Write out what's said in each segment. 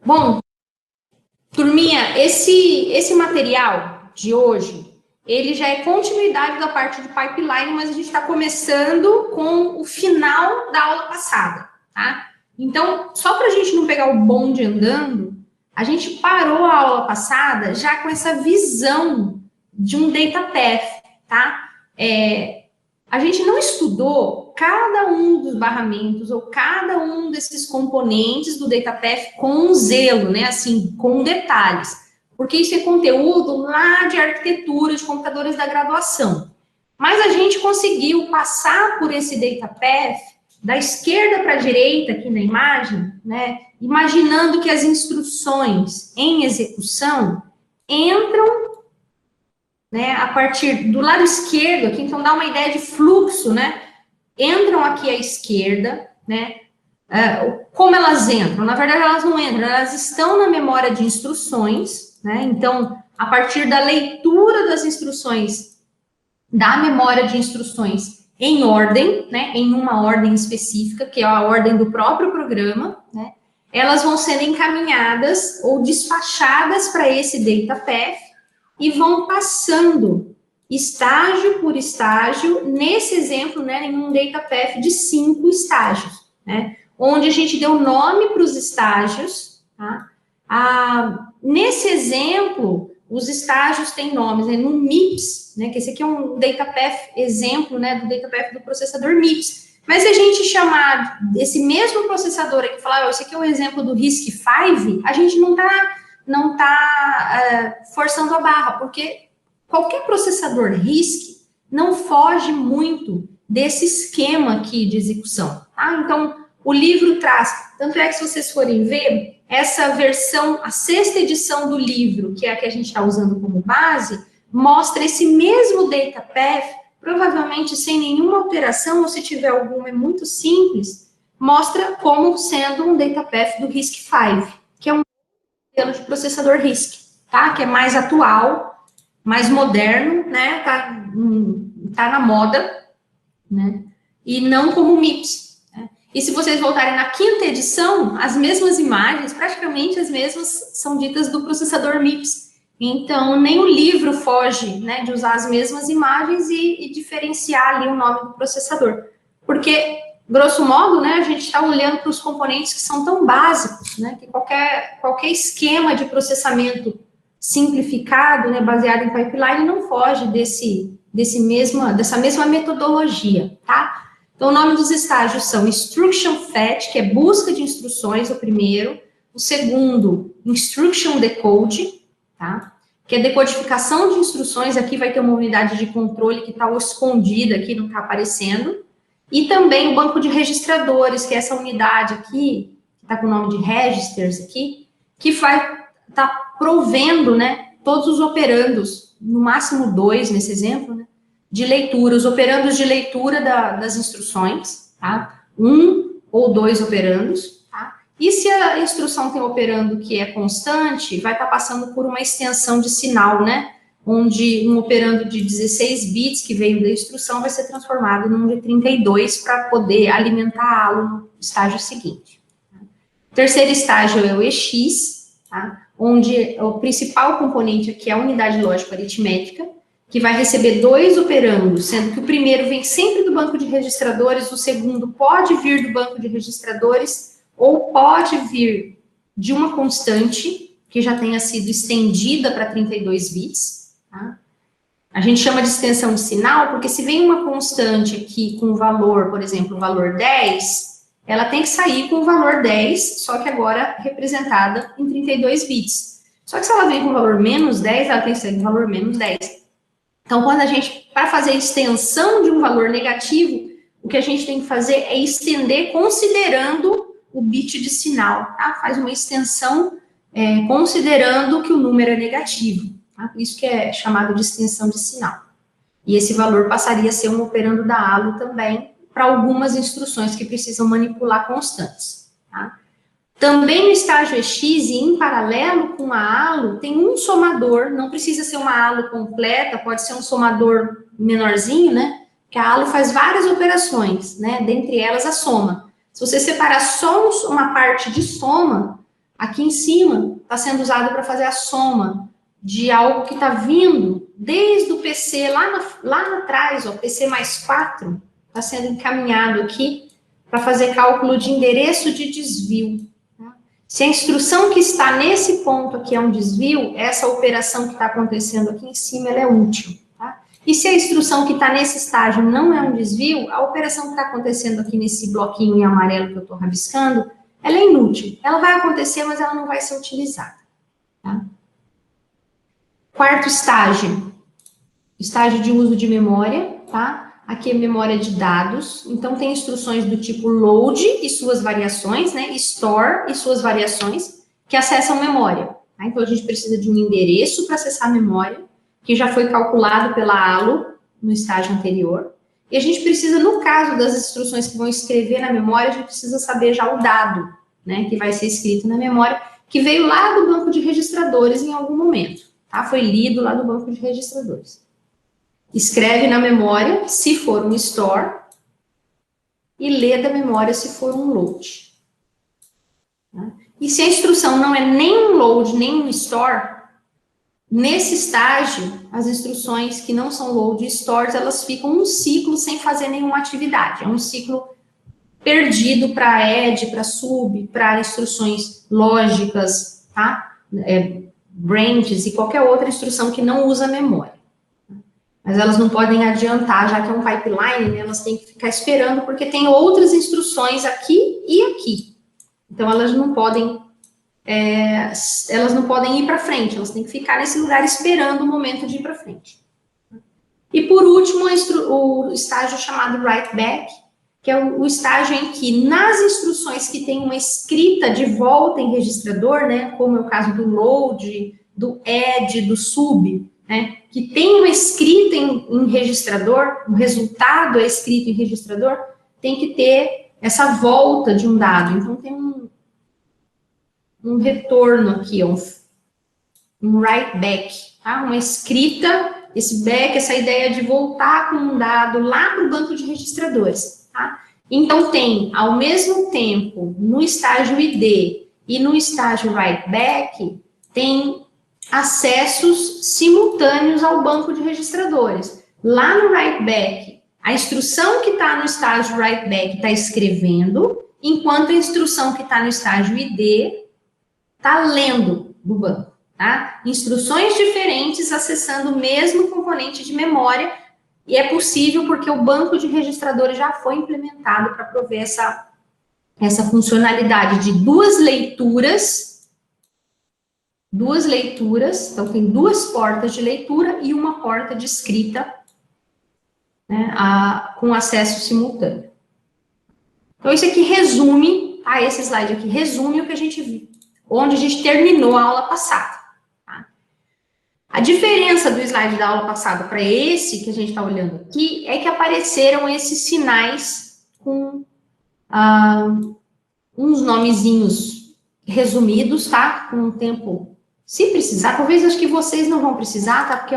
Bom, turminha, esse material de hoje, ele já é continuidade da parte de pipeline, mas a gente está começando com o final da aula passada, tá? Então, só para a gente não pegar o bonde andando, a gente parou a aula passada já com essa visão de um data path, tá? A gente não estudou cada um dos barramentos ou cada um desses componentes do data path com zelo, né? Assim, com detalhes. Porque isso é conteúdo lá de arquitetura de computadores da graduação. Mas a gente conseguiu passar por esse data path da esquerda para a direita aqui na imagem, né? Imaginando que as instruções em execução entram, né, a partir do lado esquerdo aqui, então dá uma ideia de fluxo, né? Entram aqui à esquerda, né? Como elas entram? Na verdade, elas não entram, elas estão na memória de instruções, né? Então, a partir da leitura das instruções, da memória de instruções em ordem, né? Em uma ordem específica, que é a ordem do próprio programa, né? Elas vão sendo encaminhadas ou despachadas para esse data path e vão passando estágio por estágio, nesse exemplo, né, em um data path de 5 estágios, né, onde a gente deu nome para os estágios, tá? Nesse exemplo, os estágios têm nomes, né, no MIPS, né, que esse aqui é um data path exemplo, né, do data path do processador MIPS. Mas se a gente chamar esse mesmo processador aqui, falar, esse aqui é um exemplo do RISC-V, a gente não está forçando a barra, porque qualquer processador RISC não foge muito desse esquema aqui de execução, tá? Então, o livro traz, tanto é que se vocês forem ver, essa versão, a 6ª edição do livro, que é a que a gente está usando como base, mostra esse mesmo data path, provavelmente sem nenhuma alteração, ou se tiver alguma, é muito simples, mostra como sendo um data path do RISC-V, que é um modelo de processador RISC, tá? Que é mais atual, mais moderno, né? Tá na moda, né? E não como o MIPS. Né? E se vocês voltarem na 5ª edição, as mesmas imagens, praticamente as mesmas, são ditas do processador MIPS. Então, nem o livro foge, né, de usar as mesmas imagens e diferenciar ali o nome do processador. Porque, grosso modo, né, a gente está olhando para os componentes que são tão básicos, né, que qualquer esquema de processamento simplificado, né, baseado em pipeline, não foge dessa mesma metodologia, tá? Então, o nome dos estágios são Instruction Fetch, que é busca de instruções, o primeiro. O segundo, Instruction Decode, tá? Que é decodificação de instruções. Aqui vai ter uma unidade de controle que está escondida aqui, não está aparecendo. E também o banco de registradores, que é essa unidade aqui, que está com o nome de registers aqui, que vai estar provendo, né, todos os operandos, no máximo 2 nesse exemplo, né, de leitura, os operandos de leitura das instruções, tá? 1 ou 2 operandos, tá? E se a instrução tem operando que é constante, vai estar passando por uma extensão de sinal, né? Onde um operando de 16 bits que veio da instrução vai ser transformado num de 32 para poder alimentá-lo no estágio seguinte. O terceiro estágio é o EX, tá? Onde o principal componente aqui é a unidade lógica aritmética, que vai receber 2 operandos, sendo que o primeiro vem sempre do banco de registradores, o segundo pode vir do banco de registradores, ou pode vir de uma constante, que já tenha sido estendida para 32 bits, tá? A gente chama de extensão de sinal, porque se vem uma constante aqui com o valor, por exemplo, o valor 10, ela tem que sair com o valor 10, só que agora representada em 32 bits. Só que se ela vem com o valor menos 10, ela tem que sair com o valor menos 10. Então, quando a gente, para fazer a extensão de um valor negativo, o que a gente tem que fazer é estender considerando o bit de sinal, tá? Faz uma extensão considerando que o número é negativo, tá? Isso que é chamado de extensão de sinal. E esse valor passaria a ser um operando da ALO também, para algumas instruções que precisam manipular constantes, tá? Também no estágio EX e em paralelo com a ALO, tem um somador, não precisa ser uma ALO completa, pode ser um somador menorzinho, né? Que a ALO faz várias operações, né? Dentre elas a soma. Se você separar só uma parte de soma, Aqui em cima está sendo usado para fazer a soma de algo que está vindo desde o PC lá atrás, ó, PC mais 4, está sendo encaminhado aqui para fazer cálculo de endereço de desvio. Tá? Se a instrução que está nesse ponto aqui é um desvio, essa operação que está acontecendo aqui em cima, ela é útil. Tá? E se a instrução que está nesse estágio não é um desvio, a operação que está acontecendo aqui nesse bloquinho em amarelo que eu estou rabiscando, ela é inútil. Ela vai acontecer, mas ela não vai ser utilizada. Tá? Quarto estágio, estágio de uso de memória, tá? Aqui é memória de dados, então tem instruções do tipo load e suas variações, né? Store e suas variações, que acessam memória. Tá? Então a gente precisa de um endereço para acessar a memória, que já foi calculado pela ALO no estágio anterior. E a gente precisa, no caso das instruções que vão escrever na memória, a gente precisa saber já o dado, né? Que vai ser escrito na memória, que veio lá do banco de registradores em algum momento. Tá? Foi lido lá no banco de registradores. Escreve na memória, se for um store, e lê da memória se for um load. Tá? E se a instrução não é nem um load, nem um store, nesse estágio, as instruções que não são load e stores, elas ficam um ciclo sem fazer nenhuma atividade. É um ciclo perdido para add, para sub, para instruções lógicas, tá? Branches e qualquer outra instrução que não usa memória. Mas elas não podem adiantar, já que é um pipeline, né, elas têm que ficar esperando, porque tem outras instruções aqui e aqui. Então, elas não podem ir para frente, elas têm que ficar nesse lugar esperando o momento de ir para frente. E, por último, o estágio chamado write back, que é o estágio em que, nas instruções que tem uma escrita de volta em registrador, né, como é o caso do load, do add, do sub, né, que tem uma escrita em registrador, o resultado é escrito em registrador, tem que ter essa volta de um dado. Então, tem um retorno aqui, um write back, tá? Uma escrita, esse back, essa ideia de voltar com um dado lá para o banco de registradores. Tá? Então, tem, ao mesmo tempo, no estágio ID e no estágio write back, tem acessos simultâneos ao banco de registradores. Lá no write back, a instrução que está no estágio write back está escrevendo, enquanto a instrução que está no estágio ID está lendo do banco. Tá? Instruções diferentes acessando o mesmo componente de memória, e é possível porque o banco de registradores já foi implementado para prover essa funcionalidade de duas leituras, então tem duas portas de leitura e uma porta de escrita, né, com acesso simultâneo. Então, isso aqui resume, esse slide aqui resume o que a gente viu, onde a gente terminou a aula passada. A diferença do slide da aula passada para esse que a gente está olhando aqui é que apareceram esses sinais com uns nomezinhos resumidos, tá? Com um tempo, se precisar, talvez acho que vocês não vão precisar, tá? Porque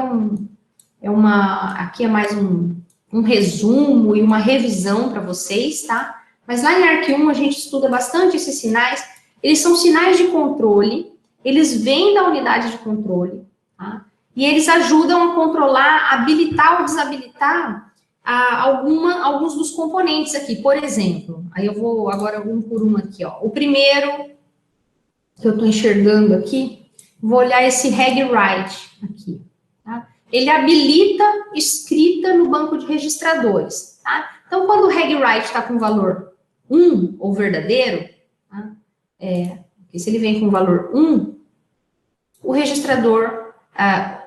aqui é mais um resumo e uma revisão para vocês, tá? Mas lá em Arc1 a gente estuda bastante esses sinais. Eles são sinais de controle, eles vêm da unidade de controle, tá? E eles ajudam a controlar, habilitar ou desabilitar alguns dos componentes aqui. Por exemplo, aí eu vou agora um por um aqui, ó. O primeiro que eu estou enxergando aqui, vou olhar esse reg-write aqui, tá? Ele habilita escrita no banco de registradores, tá? Então, quando o reg-write está com valor 1 ou verdadeiro, tá? Se ele vem com valor 1, o registrador,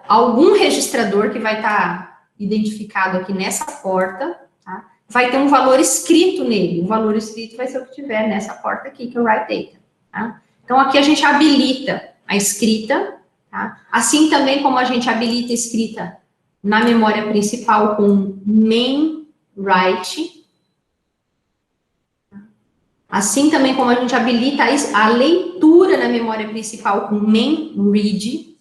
algum registrador que vai estar identificado aqui nessa porta, tá? Vai ter um valor escrito nele. O valor escrito vai ser o que tiver nessa porta aqui, que é o write data. Tá? Então, aqui a gente habilita a escrita, tá? Assim também como a gente habilita a escrita na memória principal com main write. Assim também como a gente habilita a leitura na memória principal com main read.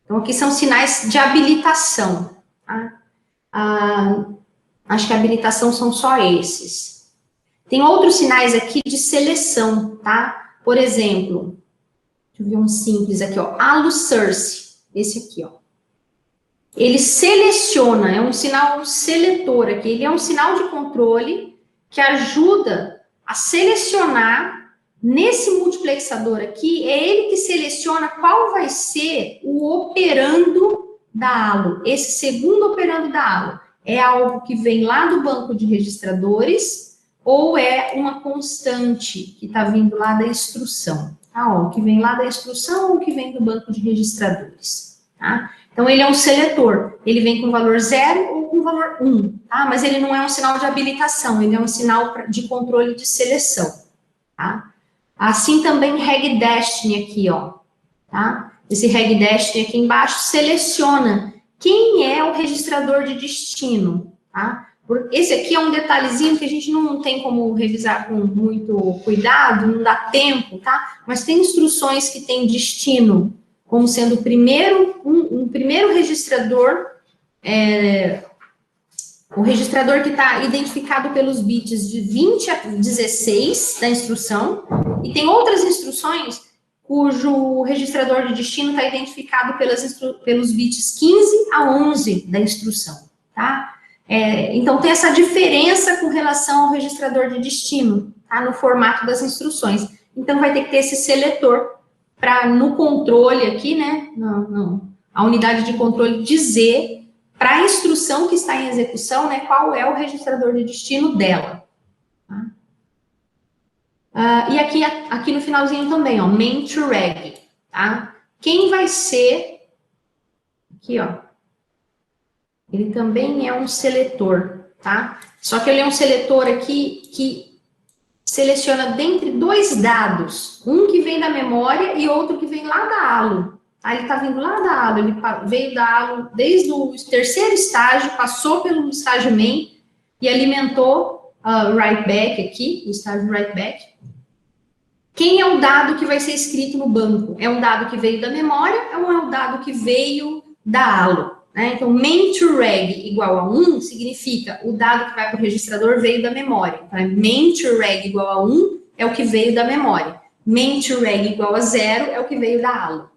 Então, aqui são sinais de habilitação. Tá? Acho que a habilitação são só esses. Tem outros sinais aqui de seleção, tá? Por exemplo, Deixa eu ver um simples aqui, ó. AluSource, esse aqui, ó. Ele seleciona, é um sinal seletor aqui, ele é um sinal de controle que ajuda a selecionar, nesse multiplexador aqui, é ele que seleciona qual vai ser o operando da ALO. Esse segundo operando da ALO é algo que vem lá do banco de registradores ou é uma constante que está vindo lá da instrução, tá? Ó, que vem lá da instrução ou que vem do banco de registradores, tá? Então, ele é um seletor, ele vem com valor 0 ou com valor 1, tá? Mas ele não é um sinal de habilitação, ele é um sinal de controle de seleção, tá? Assim também regdestiny aqui, ó, tá? Esse regdestiny aqui embaixo seleciona quem é o registrador de destino, tá? Esse aqui é um detalhezinho que a gente não tem como revisar com muito cuidado, não dá tempo, tá? Mas tem instruções que tem destino como sendo o primeiro, um primeiro registrador, o registrador que está identificado pelos bits de 20 a 16 da instrução, e tem outras instruções cujo registrador de destino está identificado pelos bits 15 a 11 da instrução, tá? Então, tem essa diferença com relação ao registrador de destino, tá? No formato das instruções. Então, vai ter que ter esse seletor para, no controle aqui, né, a unidade de controle dizer para a instrução que está em execução, né, qual é o registrador de destino dela. Tá? E aqui no finalzinho também, ó, main to reg, tá? Quem vai ser, aqui, ó, ele também é um seletor, tá? Só que ele é um seletor aqui que seleciona dentre dois dados, um que vem da memória e outro que vem lá da ALO. Tá? Ele está vindo lá da ALO, ele veio da ALO desde o terceiro estágio, passou pelo estágio main e alimentou write back aqui, o estágio write back. Quem é o dado que vai ser escrito no banco? É um dado que veio da memória ou é um dado que veio da ALO? Né? Então, main to reg igual a 1 significa o dado que vai para o registrador veio da memória. Então, main to reg igual a 1 é o que veio da memória. Main to reg igual a 0 é o que veio da ALO.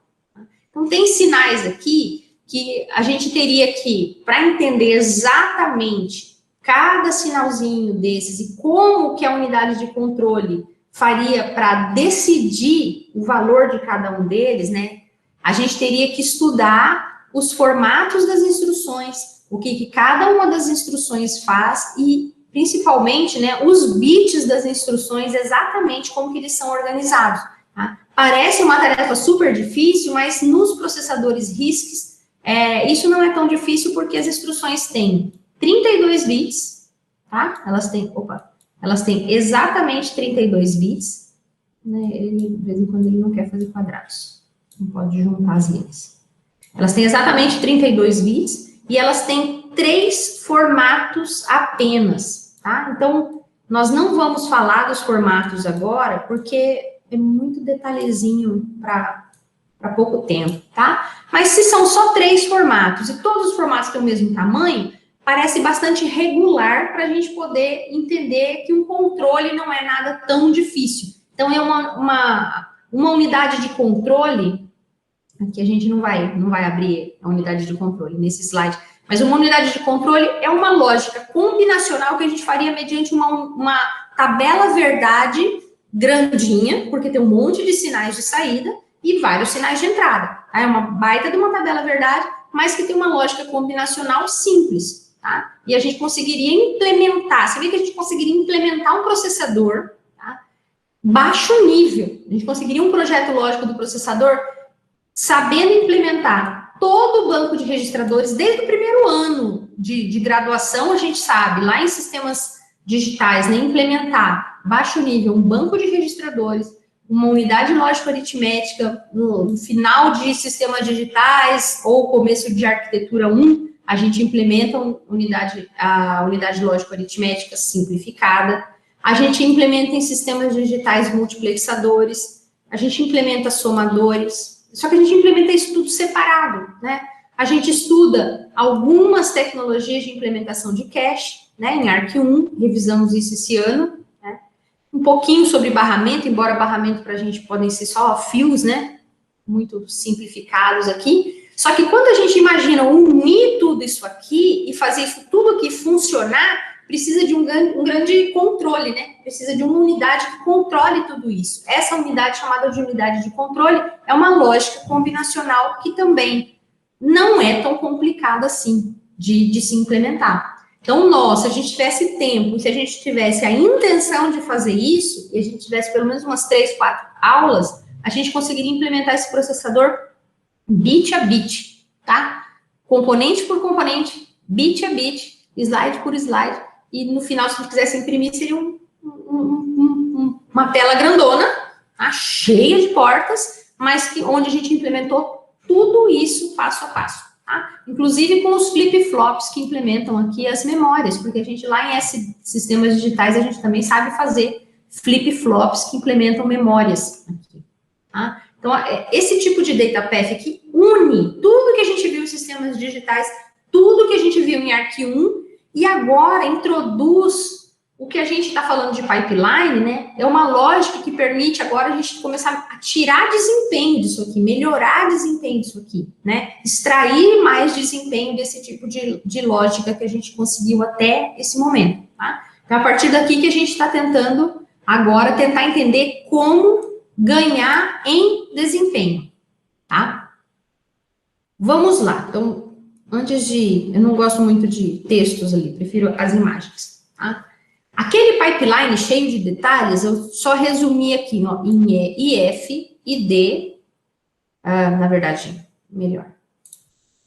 Então, tem sinais aqui que a gente teria que, para entender exatamente cada sinalzinho desses e como que a unidade de controle faria para decidir o valor de cada um deles, né? A gente teria que estudar os formatos das instruções, o que cada uma das instruções faz e, principalmente, né, os bits das instruções, exatamente como que eles são organizados. Tá? Parece uma tarefa super difícil, mas nos processadores RISC, isso não é tão difícil porque as instruções têm 32 bits, tá? Elas têm exatamente 32 bits, né? Ele, de vez em quando ele não quer fazer quadrados, não pode juntar as linhas. Elas têm exatamente 32 bits e elas têm 3 formatos apenas, tá? Então, nós não vamos falar dos formatos agora, porque é muito detalhezinho para pouco tempo, tá? Mas se são só 3 formatos e todos os formatos têm o mesmo tamanho, parece bastante regular para a gente poder entender que um controle não é nada tão difícil. Então, é uma unidade de controle. Aqui a gente não vai abrir a unidade de controle nesse slide, mas uma unidade de controle é uma lógica combinacional que a gente faria mediante uma tabela verdade grandinha, porque tem um monte de sinais de saída e vários sinais de entrada. Tá? É uma baita de uma tabela verdade, mas que tem uma lógica combinacional simples, tá? E a gente conseguiria implementar, você vê que a gente conseguiria implementar um processador, tá? Baixo nível, a gente conseguiria um projeto lógico do processador sabendo implementar todo o banco de registradores, desde o primeiro ano de graduação, a gente sabe, lá em sistemas digitais, né, implementar baixo nível, um banco de registradores, uma unidade lógico-aritmética, no final de sistemas digitais ou começo de arquitetura 1, a gente implementa a unidade lógico-aritmética simplificada, a gente implementa em sistemas digitais multiplexadores, a gente implementa somadores. Só que a gente implementa isso tudo separado, né? A gente estuda algumas tecnologias de implementação de cache, né? Em Arc1, revisamos isso esse ano, né? Um pouquinho sobre barramento, embora barramento para a gente podem ser só fios, né? muito simplificados aqui. Só que quando a gente imagina unir tudo isso aqui e fazer isso tudo aqui funcionar, precisa de um grande controle, né? Precisa de uma unidade que controle tudo isso. Essa unidade, chamada de unidade de controle, é uma lógica combinacional que também não é tão complicada assim de se implementar. Então, se a gente tivesse tempo, se a gente tivesse a intenção de fazer isso, e a gente tivesse pelo menos umas 3, 4 aulas, a gente conseguiria implementar esse processador bit a bit, tá? Componente por componente, bit a bit, slide por slide, e no final, se a gente quisesse imprimir, seria uma tela grandona, tá? Cheia de portas, mas onde a gente implementou tudo isso passo a passo, tá? Inclusive com os flip-flops que implementam aqui as memórias, porque a gente lá em sistemas digitais, a gente também sabe fazer flip-flops que implementam memórias aqui, tá? Então, esse tipo de data path aqui une tudo que a gente viu em sistemas digitais, tudo que a gente viu em Arc1, e agora introduz o que a gente está falando de pipeline, né? É uma lógica que permite agora a gente começar a tirar desempenho disso aqui, melhorar desempenho disso aqui, né? Extrair mais desempenho desse tipo de lógica que a gente conseguiu até esse momento, tá? Então, a partir daqui que a gente está tentando agora tentar entender como ganhar em desempenho, tá? Vamos lá. Então, eu não gosto muito de textos ali, prefiro as imagens, tá? Aquele pipeline cheio de detalhes, eu só resumi aqui, ó, em IF, ID, na verdade, melhor.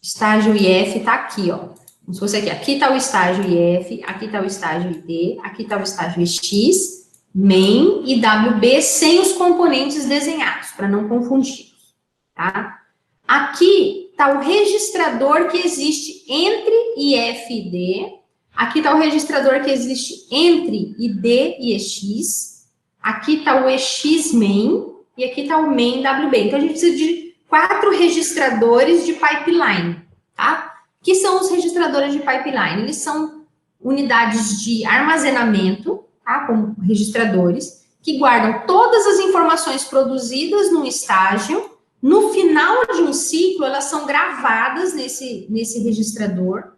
Estágio IF tá aqui, ó. Como se fosse aqui. Aqui tá o estágio IF, aqui tá o estágio ID, aqui tá o estágio X, main e WB sem os componentes desenhados, para não confundi-los, tá? Aqui está o registrador que existe entre IF e ID. Aqui está o registrador que existe entre ID e EX. Aqui está o EX main e aqui está o main WB. Então, a gente precisa de 4 registradores de pipeline, tá? Que são os registradores de pipeline? Eles são unidades de armazenamento, tá? Como registradores, que guardam todas as informações produzidas no estágio. No final de um ciclo, elas são gravadas nesse registrador,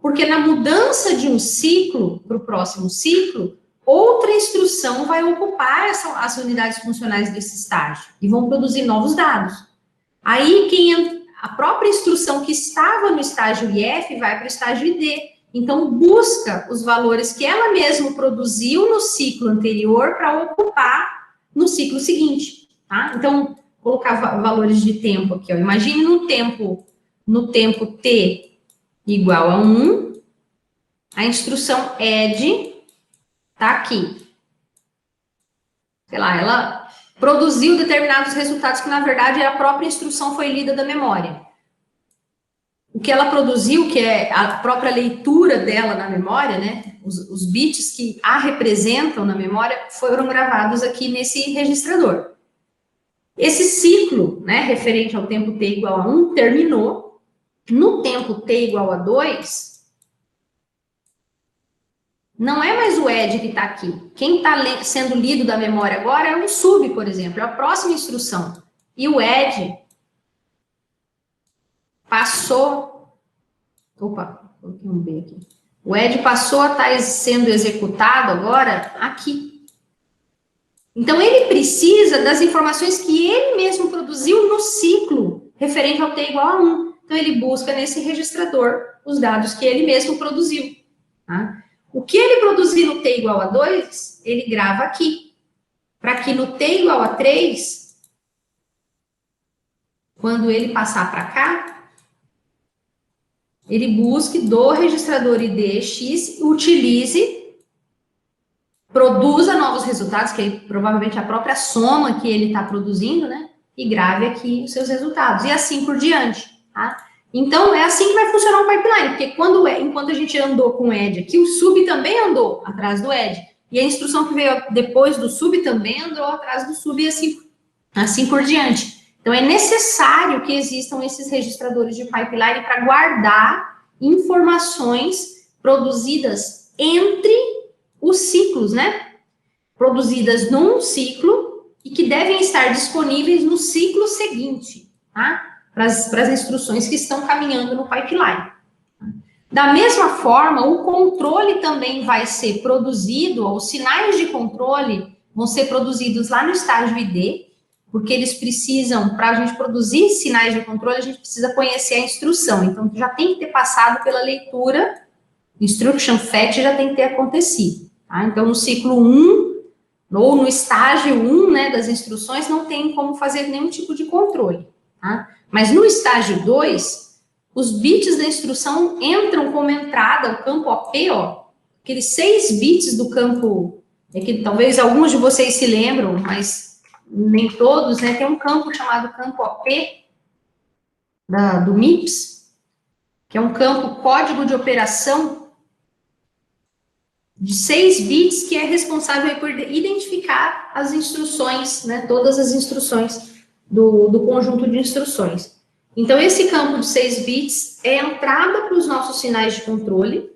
porque na mudança de um ciclo para o próximo ciclo, outra instrução vai ocupar as unidades funcionais desse estágio e vão produzir novos dados. Aí, a própria instrução que estava no estágio IF vai para o estágio ID. Então, busca os valores que ela mesma produziu no ciclo anterior para ocupar no ciclo seguinte, tá? Então, colocar valores de tempo aqui, ó. Imagine no tempo t igual a 1, a instrução add tá aqui. Sei lá, ela produziu determinados resultados que, na verdade, a própria instrução foi lida da memória. O que ela produziu, que é a própria leitura dela na memória, né? Os bits que a representam na memória foram gravados aqui nesse registrador. Esse ciclo, né, referente ao tempo t igual a 1, terminou. No tempo t igual a 2, não é mais o add que está aqui. Quem está sendo lido da memória agora é um sub, por exemplo, é a próxima instrução. E o add passou... Opa, coloquei um B aqui. O add passou a estar sendo executado agora aqui. Então, ele precisa das informações que ele mesmo produziu no ciclo referente ao t igual a 1. Então, ele busca nesse registrador os dados que ele mesmo produziu. Tá? O que ele produzir no t igual a 2, ele grava aqui. Para que no t igual a 3, quando ele passar para cá, ele busque do registrador IDX, utilize, produza novos resultados, que é provavelmente a própria soma que ele está produzindo, né? E grave aqui os seus resultados. E assim por diante, tá? Então, é assim que vai funcionar o pipeline, porque enquanto a gente andou com o add aqui, o sub também andou atrás do add. E a instrução que veio depois do sub também andou atrás do sub e assim por diante. Então, é necessário que existam esses registradores de pipeline para guardar informações produzidas entre os ciclos, né? Produzidas num ciclo e que devem estar disponíveis no ciclo seguinte, tá? Para as instruções que estão caminhando no pipeline. Da mesma forma, o controle também vai ser produzido, os sinais de controle vão ser produzidos lá no estágio ID, porque eles precisam, para a gente produzir sinais de controle, a gente precisa conhecer a instrução. Então, já tem que ter passado pela leitura, instruction fetch já tem que ter acontecido. Tá? Então, no ciclo 1, ou no estágio 1, né, das instruções, não tem como fazer nenhum tipo de controle. Tá? Mas no estágio 2, os bits da instrução entram como entrada, o campo OP, ó, aqueles 6 bits do campo, é que talvez alguns de vocês se lembram, mas nem todos, né, tem um campo chamado campo OP, do MIPS, que é um campo código de operação de 6 bits, que é responsável por identificar as instruções, né, todas as instruções do conjunto de instruções. Então, esse campo de 6 bits é a entrada para os nossos sinais de controle.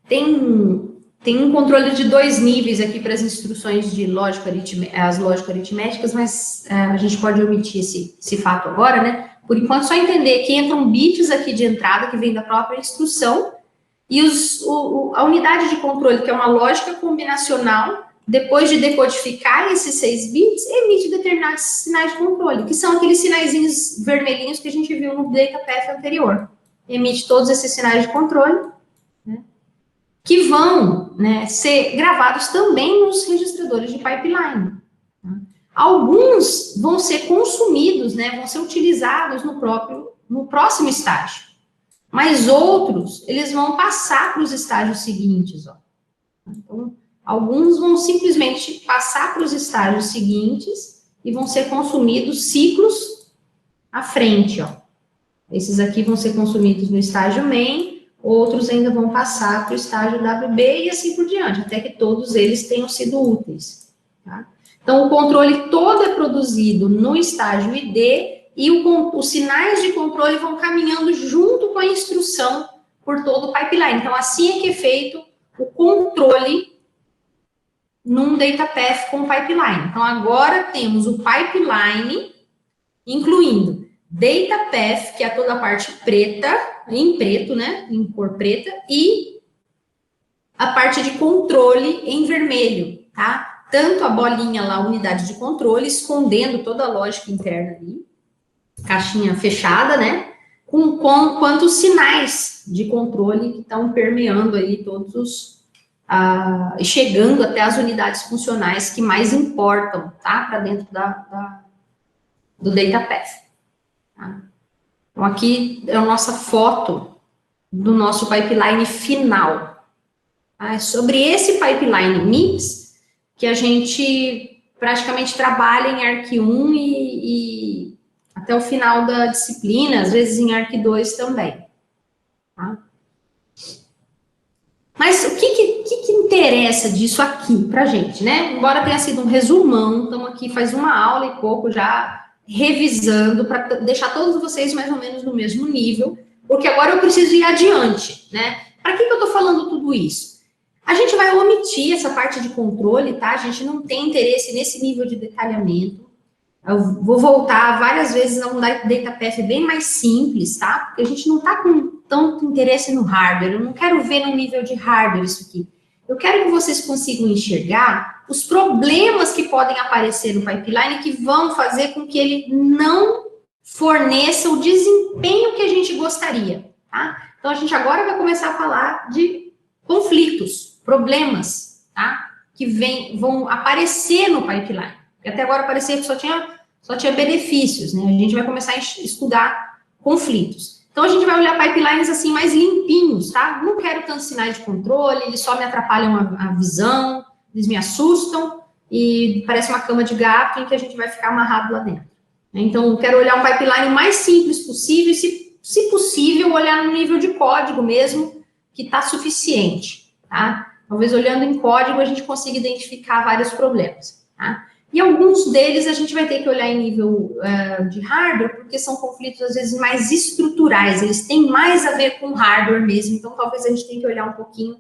Tem um controle de 2 níveis aqui para as instruções de lógica aritméticas, mas a gente pode omitir esse fato agora, né? Por enquanto, só entender que entram bits aqui de entrada, que vem da própria instrução, e a unidade de controle, que é uma lógica combinacional, depois de decodificar esses 6 bits, emite determinados sinais de controle, que são aqueles sinaizinhos vermelhinhos que a gente viu no data path anterior. Emite todos esses sinais de controle, né, que vão, né, ser gravados também nos registradores de pipeline. Alguns vão ser consumidos, né, vão ser utilizados no próximo estágio. Mas outros, eles vão passar para os estágios seguintes, ó. Então, alguns vão simplesmente passar para os estágios seguintes e vão ser consumidos ciclos à frente, ó. Esses aqui vão ser consumidos no estágio main, outros ainda vão passar para o estágio WB e assim por diante, até que todos eles tenham sido úteis, tá? Então, o controle todo é produzido no estágio ID e os sinais de controle vão caminhando junto com a instrução por todo o pipeline. Então, assim é que é feito o controle num data path com pipeline. Então, agora temos o pipeline, incluindo data path, que é toda a parte preta, em preto, né, em cor preta, e a parte de controle em vermelho, tá? Tanto a bolinha lá, a unidade de controle, escondendo toda a lógica interna ali, caixinha fechada, né, quanto os sinais de controle que estão permeando aí todos chegando até as unidades funcionais que mais importam, tá? Para dentro do data path. Tá? Então, aqui é a nossa foto do nosso pipeline final. Tá? É sobre esse pipeline MIPS que a gente praticamente trabalha em ARC1 e até o final da disciplina, às vezes em ARC2 também. Tá? Mas o que interessa disso aqui pra gente, né? Embora tenha sido um resumão, estamos aqui faz uma aula e pouco já revisando para deixar todos vocês mais ou menos no mesmo nível, porque agora eu preciso ir adiante, né? Para que eu tô falando tudo isso? A gente vai omitir essa parte de controle, tá? A gente não tem interesse nesse nível de detalhamento. Eu vou voltar várias vezes a um data path bem mais simples, tá? Porque a gente não tá com tanto interesse no hardware, eu não quero ver no nível de hardware isso aqui. Eu quero que vocês consigam enxergar os problemas que podem aparecer no pipeline que vão fazer com que ele não forneça o desempenho que a gente gostaria, tá? Então, a gente agora vai começar a falar de conflitos, problemas, tá? Que vão aparecer no pipeline. Porque até agora parecia que só tinha benefícios, né? A gente vai começar a estudar conflitos. Então, a gente vai olhar pipelines assim mais limpinhos, tá? Não quero tantos sinais de controle, eles só me atrapalham a visão, eles me assustam e parece uma cama de gato em que a gente vai ficar amarrado lá dentro. Então, eu quero olhar um pipeline o mais simples possível e, se possível, olhar no nível de código mesmo, que está suficiente, tá? Talvez olhando em código a gente consiga identificar vários problemas, tá? E alguns deles a gente vai ter que olhar em nível de hardware, porque são conflitos, às vezes, mais estruturais, eles têm mais a ver com hardware mesmo, então talvez a gente tenha que olhar um pouquinho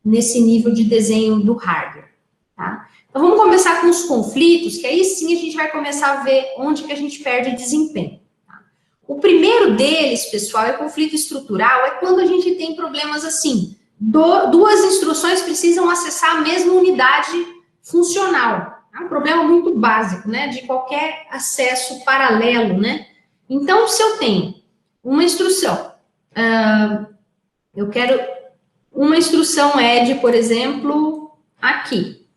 nesse nível de desenho do hardware, tá? Então, vamos começar com os conflitos, que aí sim a gente vai começar a ver onde que a gente perde desempenho. Tá? O primeiro deles, pessoal, é conflito estrutural, é quando a gente tem problemas assim, duas instruções precisam acessar a mesma unidade funcional. É um problema muito básico, né, de qualquer acesso paralelo, né? Então, se eu tenho uma instrução, eu quero uma instrução ED, por exemplo, aqui,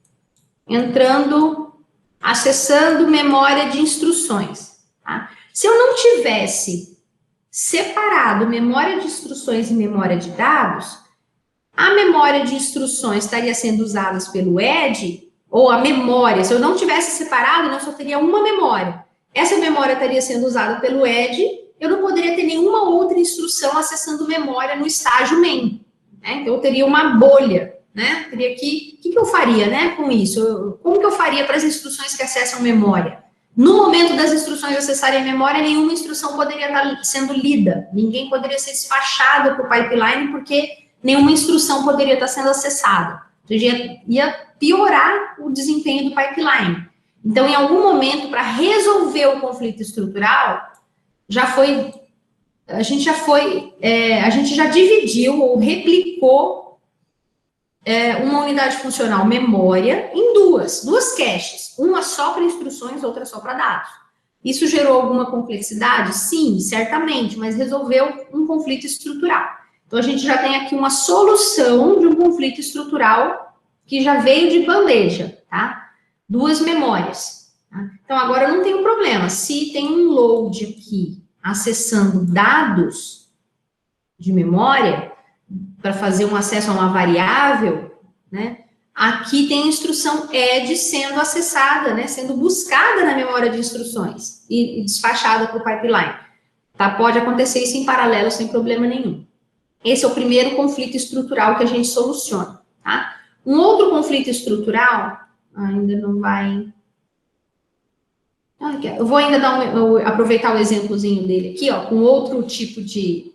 entrando, acessando memória de instruções. Tá? Se eu não tivesse separado memória de instruções e memória de dados, a memória de instruções estaria sendo usada pelo ED, ou a memória, se eu não tivesse separado, eu só teria uma memória. Essa memória estaria sendo usada pelo ED, eu não poderia ter nenhuma outra instrução acessando memória no estágio main. Né? Então, eu teria uma bolha, né? Teria que, o que eu faria, né, com isso? Como que eu faria para as instruções que acessam memória? No momento das instruções acessarem a memória, nenhuma instrução poderia estar sendo lida. Ninguém poderia ser despachado para o pipeline, porque nenhuma instrução poderia estar sendo acessada. Ou seja, ia piorar o desempenho do pipeline. Então, em algum momento, para resolver o conflito estrutural, a gente já dividiu ou replicou uma unidade funcional memória em duas caches, uma só para instruções, outra só para dados. Isso gerou alguma complexidade? Sim, certamente, mas resolveu um conflito estrutural. Então, a gente já tem aqui uma solução de um conflito estrutural que já veio de bandeja, tá? Duas memórias. Tá? Então, agora não tem um problema. Se tem um load aqui acessando dados de memória, para fazer um acesso a uma variável, né? Aqui tem a instrução ED sendo acessada, né? Sendo buscada na memória de instruções e despachada para o pipeline. Tá? Pode acontecer isso em paralelo sem problema nenhum. Esse é o primeiro conflito estrutural que a gente soluciona, tá? Um outro conflito estrutural, ainda não vai... Eu vou ainda aproveitar o exemplozinho dele aqui, ó, com outro tipo de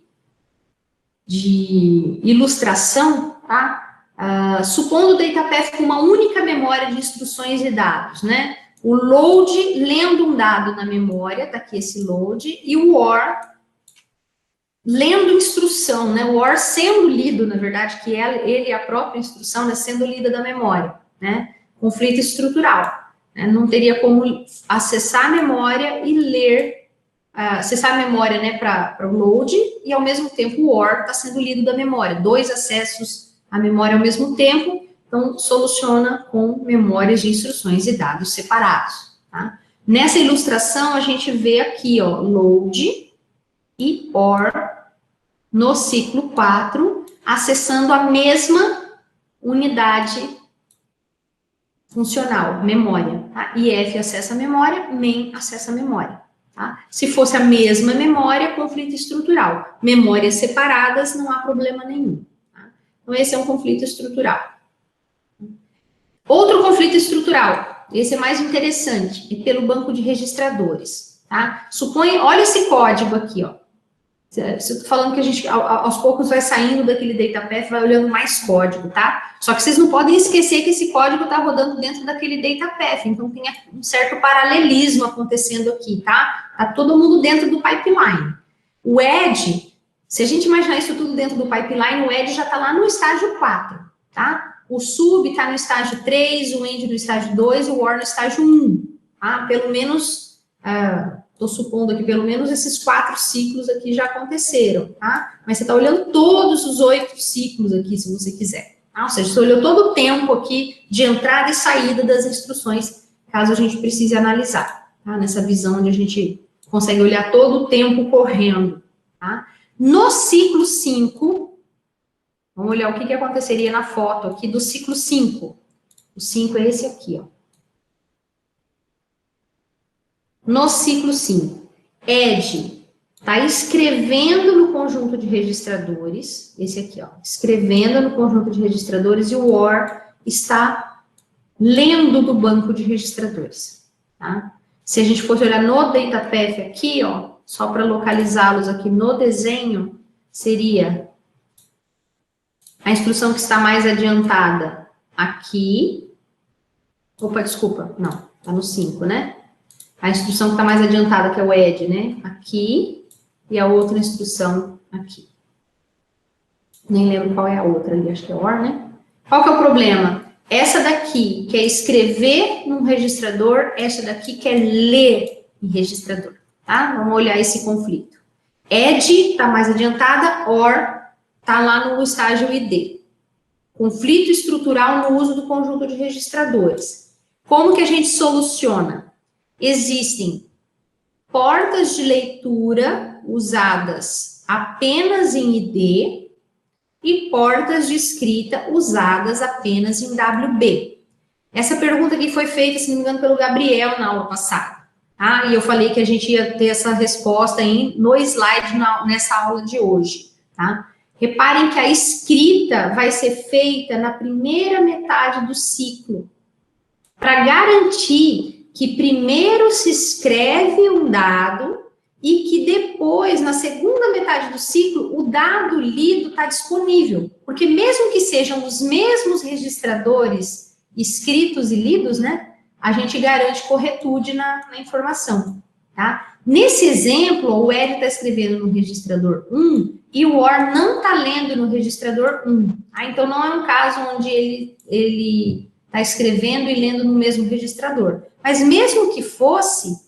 ilustração, tá? Supondo o datapath com uma única memória de instruções e dados, né? O load lendo um dado na memória, tá aqui esse load, e o OR lendo instrução, né? O OR sendo lido, na verdade, que ele é a própria instrução, né? Sendo lida da memória, né? Conflito estrutural. Né? Não teria como acessar a memória e ler, acessar a memória, né, para o load, e ao mesmo tempo o OR está sendo lido da memória. Dois acessos à memória ao mesmo tempo, então soluciona com memórias de instruções e dados separados. Tá? Nessa ilustração, a gente vê aqui, ó, load e OR no ciclo 4, acessando a mesma unidade funcional, memória. Tá? IF acessa a memória, main acessa a memória. Tá? Se fosse a mesma memória, conflito estrutural. Memórias separadas, não há problema nenhum. Tá? Então, esse é um conflito estrutural. Outro conflito estrutural, esse é mais interessante, é pelo banco de registradores. Tá? Olha esse código aqui, ó. Estou falando que a gente, aos poucos, vai saindo daquele datapath, vai olhando mais código, tá? Só que vocês não podem esquecer que esse código está rodando dentro daquele datapath, então tem um certo paralelismo acontecendo aqui, tá? Tá todo mundo dentro do pipeline. O ED, se a gente imaginar isso tudo dentro do pipeline, o ED já está lá no estágio 4, tá? O sub está no estágio 3, o end no estágio 2 e o OR no estágio 1, tá? Pelo menos... Estou supondo que pelo menos esses 4 ciclos aqui já aconteceram, tá? Mas você está olhando todos os 8 ciclos aqui, se você quiser. Tá? Ou seja, você olhou todo o tempo aqui de entrada e saída das instruções, caso a gente precise analisar, tá? Nessa visão onde a gente consegue olhar todo o tempo correndo, tá? No ciclo 5, vamos olhar o que aconteceria na foto aqui do ciclo 5. O 5 é esse aqui, ó. No ciclo 5, ED está escrevendo no conjunto de registradores, esse aqui, ó, escrevendo no conjunto de registradores, e o OR está lendo do banco de registradores, tá? Se a gente fosse olhar no datapath aqui, ó, só para localizá-los aqui no desenho, seria a instrução que está mais adiantada aqui, Opa, desculpa, não, tá no 5, né? A instrução que está mais adiantada, que é o add, né? Aqui, e a outra instrução aqui. Nem lembro qual é a outra ali, acho que é OR, né? Qual que é o problema? Essa daqui quer escrever num registrador, essa daqui quer ler em registrador, tá? Vamos olhar esse conflito. Add está mais adiantada, OR está lá no estágio ID. Conflito estrutural no uso do conjunto de registradores. Como que a gente soluciona? Existem portas de leitura usadas apenas em ID e portas de escrita usadas apenas em WB. Essa pergunta aqui foi feita, se não me engano, pelo Gabriel na aula passada. Tá? E eu falei que a gente ia ter essa resposta no slide nessa aula de hoje. Tá? Reparem que a escrita vai ser feita na primeira metade do ciclo, para garantir que primeiro se escreve um dado e que depois, na segunda metade do ciclo, o dado lido está disponível. Porque mesmo que sejam os mesmos registradores escritos e lidos, né, a gente garante corretude na informação, tá? Nesse exemplo, o L está escrevendo no registrador 1 e o OR não está lendo no registrador 1. Tá? Então, não é um caso onde ele está escrevendo e lendo no mesmo registrador. Mas mesmo que fosse,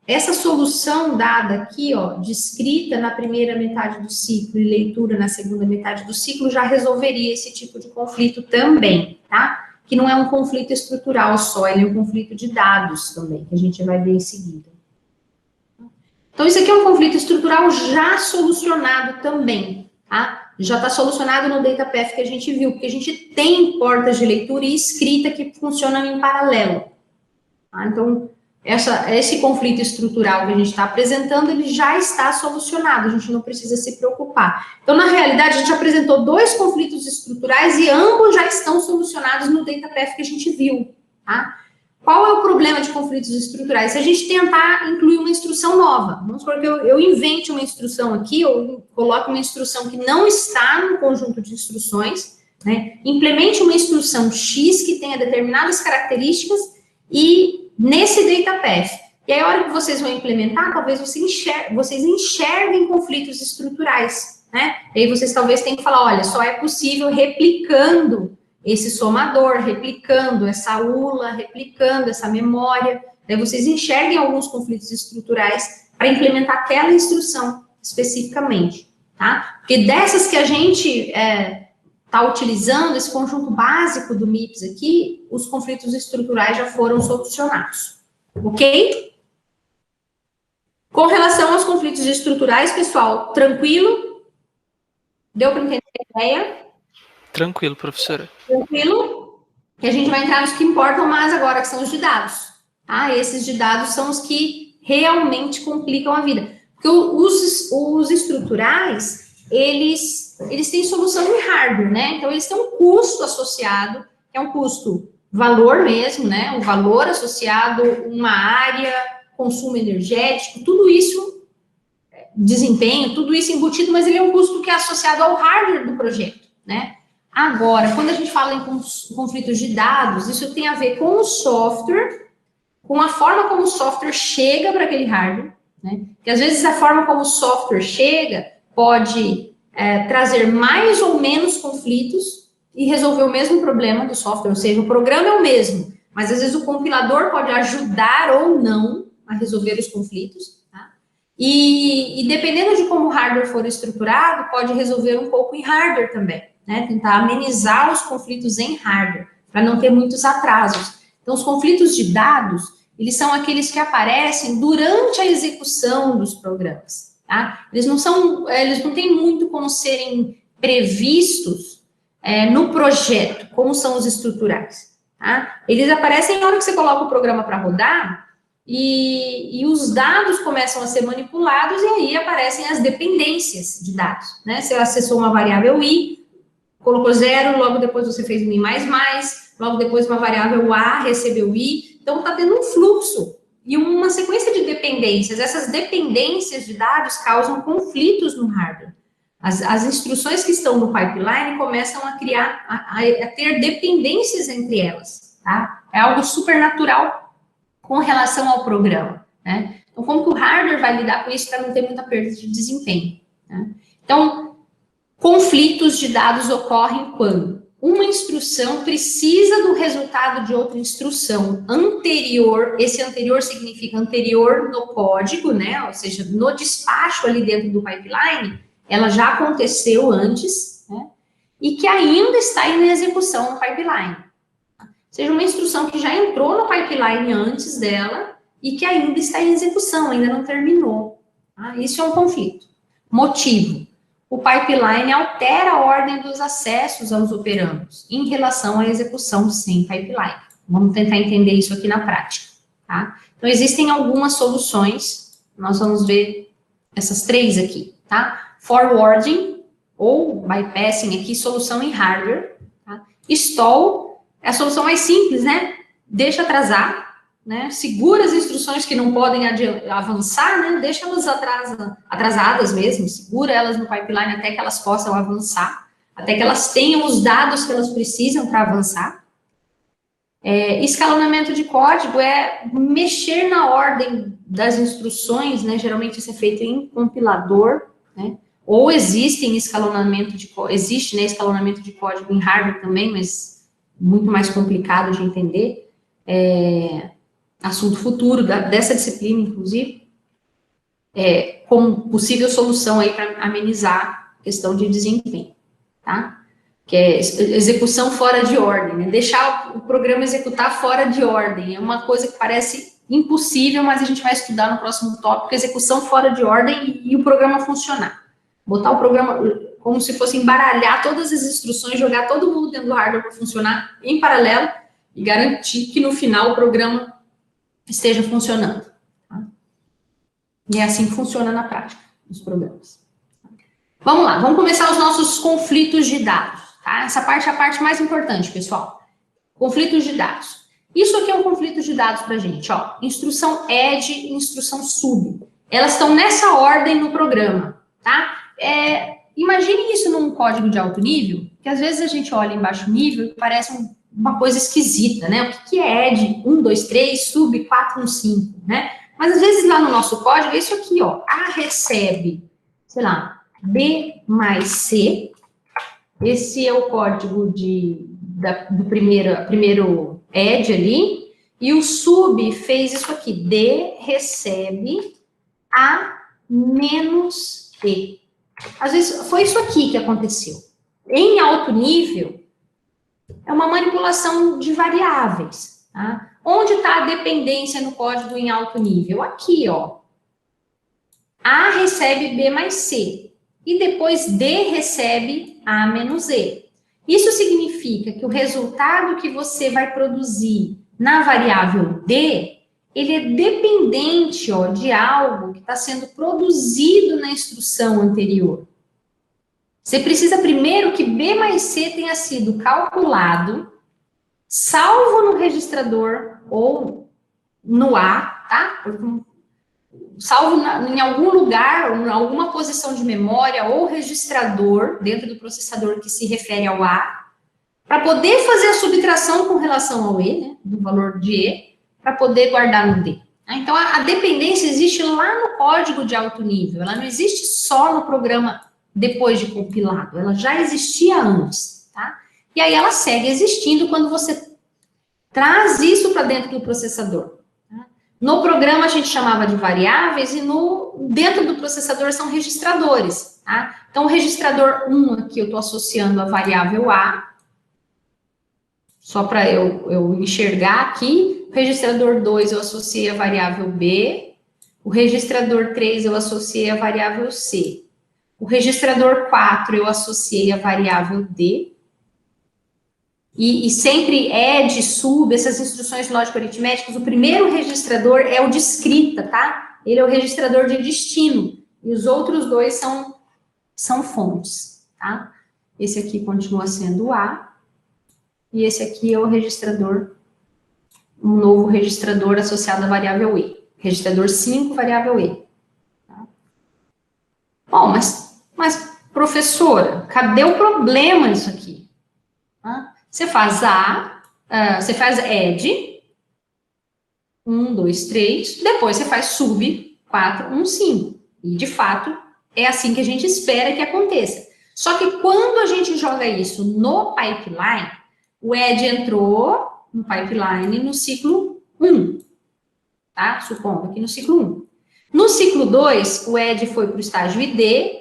essa solução dada aqui, ó, de escrita na primeira metade do ciclo e leitura na segunda metade do ciclo, já resolveria esse tipo de conflito também, tá? Que não é um conflito estrutural só, ele é um conflito de dados também, que a gente vai ver em seguida. Então, isso aqui é um conflito estrutural já solucionado também, tá? Já está solucionado no DataPath que a gente viu, porque a gente tem portas de leitura e escrita que funcionam em paralelo. Tá? Então, esse conflito estrutural que a gente está apresentando, ele já está solucionado, a gente não precisa se preocupar. Então, na realidade, a gente apresentou 2 conflitos estruturais e ambos já estão solucionados no DataPath que a gente viu, tá? Qual é o problema de conflitos estruturais? Se a gente tentar incluir uma instrução nova, vamos supor que eu invente uma instrução aqui, ou coloque uma instrução que não está no conjunto de instruções, né? Implemente uma instrução X que tenha determinadas características e nesse DataPath. E aí, a hora que vocês vão implementar, talvez vocês enxerguem conflitos estruturais, né? E aí vocês talvez tenham que falar, olha, só é possível replicando esse somador, replicando essa ULA, replicando essa memória. Daí vocês enxerguem alguns conflitos estruturais para implementar aquela instrução especificamente, tá? Porque dessas que a gente está utilizando, esse conjunto básico do MIPS aqui, os conflitos estruturais já foram solucionados, ok? Com relação aos conflitos estruturais, pessoal, tranquilo? Deu para entender a ideia? Tranquilo, professora. Tranquilo? E a gente vai entrar nos que importam mais agora, que são os de dados. Tá? Esses de dados são os que realmente complicam a vida. Porque os estruturais, eles têm solução em hardware, né? Então, eles têm um custo associado, que é um custo valor mesmo, né? Um valor associado, uma área, consumo energético, tudo isso, desempenho, tudo isso embutido, mas ele é um custo que é associado ao hardware do projeto, né? Agora, quando a gente fala em conflitos de dados, isso tem a ver com o software, com a forma como o software chega para aquele hardware, né? Porque às vezes a forma como o software chega pode trazer mais ou menos conflitos e resolver o mesmo problema do software, ou seja, o programa é o mesmo, mas às vezes o compilador pode ajudar ou não a resolver os conflitos, tá? E dependendo de como o hardware for estruturado, pode resolver um pouco em hardware também. Né, tentar amenizar os conflitos em hardware, para não ter muitos atrasos. Então, os conflitos de dados, eles são aqueles que aparecem durante a execução dos programas, tá? Eles não têm muito como serem previstos no projeto, como são os estruturais, tá? Eles aparecem na hora que você coloca o programa para rodar, e os dados começam a ser manipulados, e aí aparecem as dependências de dados, né? Você acessou uma variável i, colocou 0, logo depois você fez um i++, logo depois uma variável a recebeu i, então está tendo um fluxo e uma sequência de dependências. Essas dependências de dados causam conflitos no hardware. As instruções que estão no pipeline começam a criar, a ter dependências entre elas. tá? É algo super natural com relação ao programa, né? Então, como que o hardware vai lidar com isso para não ter muita perda de desempenho, né? Então, conflitos de dados ocorrem quando uma instrução precisa do resultado de outra instrução anterior. Esse anterior significa anterior no código, né? Ou seja, no despacho ali dentro do pipeline, ela já aconteceu antes, né? E que ainda está em execução no pipeline. Ou seja, uma instrução que já entrou no pipeline antes dela e que ainda está em execução, ainda não terminou. Tá? Isso é um conflito. Motivo: o pipeline altera a ordem dos acessos aos operandos em relação à execução sem pipeline. Vamos tentar entender isso aqui na prática, tá? Então, existem algumas soluções, nós vamos ver essas três aqui, tá? Forwarding, ou bypassing aqui, solução em hardware, tá? Stall é a solução mais simples, né? Deixa atrasar, né? Segura as instruções que não podem avançar, né? Deixa elas atrasadas mesmo, segura elas no pipeline até que elas possam avançar, até que elas tenham os dados que elas precisam para avançar. Escalonamento de código é mexer na ordem das instruções, né? Geralmente isso é feito em compilador, né? Ou existe, né, escalonamento de código em hardware também, mas muito mais complicado de entender. Assunto futuro dessa disciplina, inclusive, como possível solução aí para amenizar a questão de desempenho, tá? Que é execução fora de ordem, né? Deixar o programa executar fora de ordem. É uma coisa que parece impossível, mas a gente vai estudar no próximo tópico, execução fora de ordem e o programa funcionar. Botar o programa como se fosse embaralhar todas as instruções, jogar todo mundo dentro do hardware para funcionar em paralelo e garantir que no final o programa esteja funcionando. Tá? E é assim que funciona na prática, os programas. Vamos lá, vamos começar os nossos conflitos de dados. Tá? Essa parte é a parte mais importante, pessoal. Conflitos de dados. Isso aqui é um conflito de dados para a gente. Ó, instrução add e instrução sub. Elas estão nessa ordem no programa. Tá? Imagine isso num código de alto nível, que às vezes a gente olha em baixo nível e parece uma coisa esquisita, né? O que é add 1, 2, 3, sub 4, 1, 5, né? Mas às vezes lá no nosso código é isso aqui, ó. A recebe, sei lá, B mais C. Esse é o código do primeiro add ali. E o sub fez isso aqui. D recebe A menos E. Às vezes foi isso aqui que aconteceu. Em alto nível, é uma manipulação de variáveis. Tá? Onde está a dependência no código em alto nível? Aqui, ó. A recebe B mais C. E depois D recebe A menos E. Isso significa que o resultado que você vai produzir na variável D, ele é dependente, ó, de algo que está sendo produzido na instrução anterior. Você precisa primeiro que B mais C tenha sido calculado, salvo no registrador ou no A, tá? Salvo em algum lugar, ou em alguma posição de memória ou registrador dentro do processador que se refere ao A, para poder fazer a subtração com relação ao E, né, do valor de E, para poder guardar no D. Então, a dependência existe lá no código de alto nível, ela não existe só no programa depois de compilado, ela já existia antes, tá? E aí ela segue existindo quando você traz isso para dentro do processador. Tá? No programa a gente chamava de variáveis e dentro do processador são registradores, tá? Então, o registrador 1 aqui eu estou associando a variável A, só para eu enxergar aqui. O registrador 2 eu associei a variável B, o registrador 3 eu associei a variável C. O registrador 4 eu associei a variável D. E sempre add, sub, essas instruções lógico-aritméticas, o primeiro registrador é o de escrita, tá? Ele é o registrador de destino. E os outros dois são fontes, tá? Esse aqui continua sendo o A. E esse aqui é o registrador, um novo registrador associado à variável E. Registrador 5, variável E. Tá? Bom, mas, professora, cadê o problema nisso aqui? Você faz A, você faz add, 1, 2, 3, depois você faz sub 4, 1, 5. E, de fato, é assim que a gente espera que aconteça. Só que quando a gente joga isso no pipeline, o add entrou no pipeline no ciclo 1, tá? Supondo aqui no ciclo 1. No ciclo 2, o add foi para o estágio ID,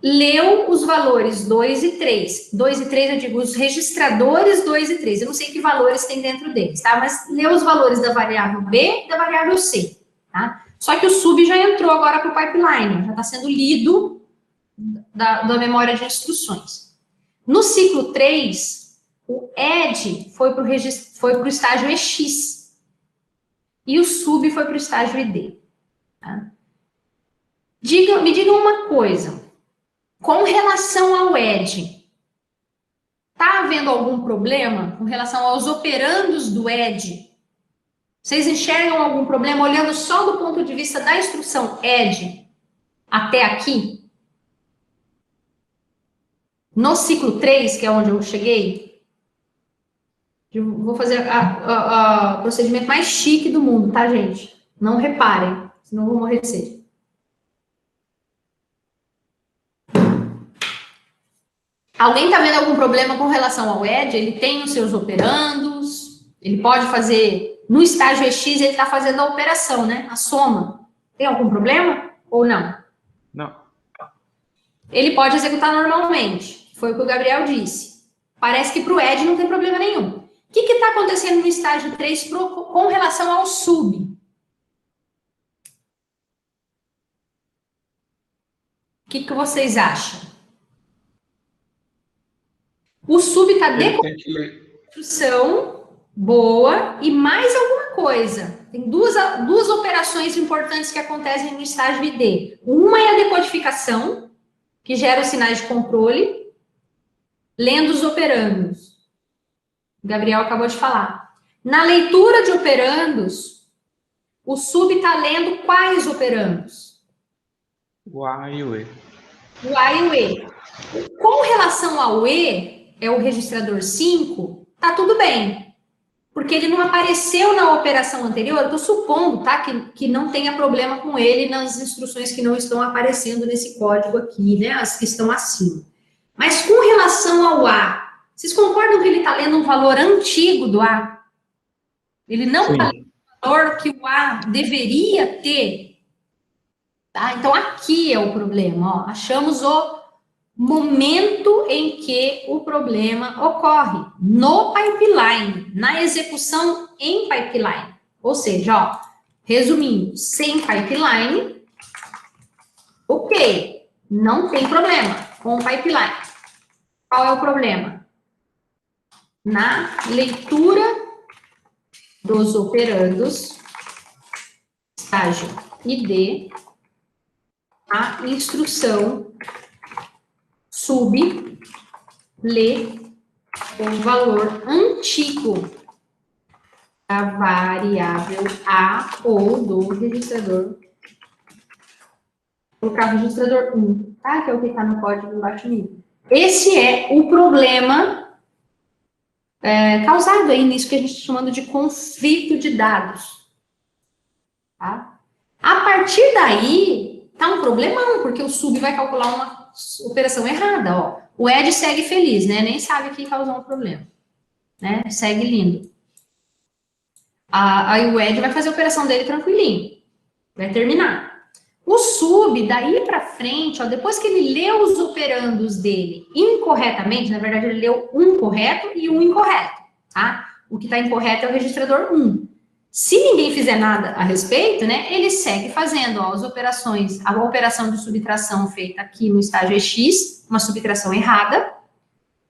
leu os valores 2 e 3. 2 e 3, eu digo os registradores 2 e 3. Eu não sei que valores tem dentro deles, tá? Mas leu os valores da variável B e da variável C, tá? Só que o sub já entrou agora para o pipeline, já está sendo lido da memória de instruções. No ciclo 3, o add foi para o estágio EX e o sub foi para o estágio ID. Tá? Me digam uma coisa. Com relação ao add, está havendo algum problema com relação aos operandos do add? Vocês enxergam algum problema olhando só do ponto de vista da instrução add até aqui? No ciclo 3, que é onde eu cheguei, eu vou fazer o procedimento mais chique do mundo, tá, gente? Não reparem, senão eu vou morrer de sede. Alguém está vendo algum problema com relação ao add? Ele tem os seus operandos, ele pode fazer, no estágio EX, ele está fazendo a operação, né? A soma. Tem algum problema ou não? Não. Ele pode executar normalmente, foi o que o Gabriel disse. Parece que para o add não tem problema nenhum. O que está acontecendo no estágio 3 com relação ao sub? O que vocês acham? O sub está decompondo instrução boa e mais alguma coisa. Tem duas operações importantes que acontecem no estágio ID. Uma é a decodificação, que gera os sinais de controle, lendo os operandos. O Gabriel acabou de falar. Na leitura de operandos, o sub está lendo quais operandos? O A e o E. O A e o E. Com relação ao E, é o registrador 5, tá tudo bem. Porque ele não apareceu na operação anterior, eu estou supondo, tá? Que não tenha problema com ele nas instruções que não estão aparecendo nesse código aqui, né? As que estão acima. Mas com relação ao A, vocês concordam que ele está lendo um valor antigo do A? Ele não está lendo o valor que o A deveria ter. Tá? Então, aqui é o problema. Ó. Achamos o momento em que o problema ocorre. No pipeline, na execução em pipeline. Ou seja, ó, resumindo, sem pipeline, ok, não tem problema com o pipeline. Qual é o problema? Na leitura dos operandos, estágio ID, a instrução sub lê o valor antigo da variável A ou do registrador. Vou colocar o registrador 1, tá? Que é o que está no código do baixo nível. Esse é o problema causado aí nisso que a gente está chamando de conflito de dados. Tá? A partir daí, tá um problemão, porque o sub vai calcular uma operação errada, ó. O add segue feliz, né? Nem sabe que causou um problema, né? Segue lindo. Aí o add vai fazer a operação dele tranquilinho. Vai terminar. O sub, daí para frente, ó, depois que ele leu os operandos dele incorretamente, na verdade ele leu um correto e um incorreto, tá? O que está incorreto é o registrador 1. Se ninguém fizer nada a respeito, né, ele segue fazendo ó, as operações, a operação de subtração feita aqui no estágio EX, uma subtração errada.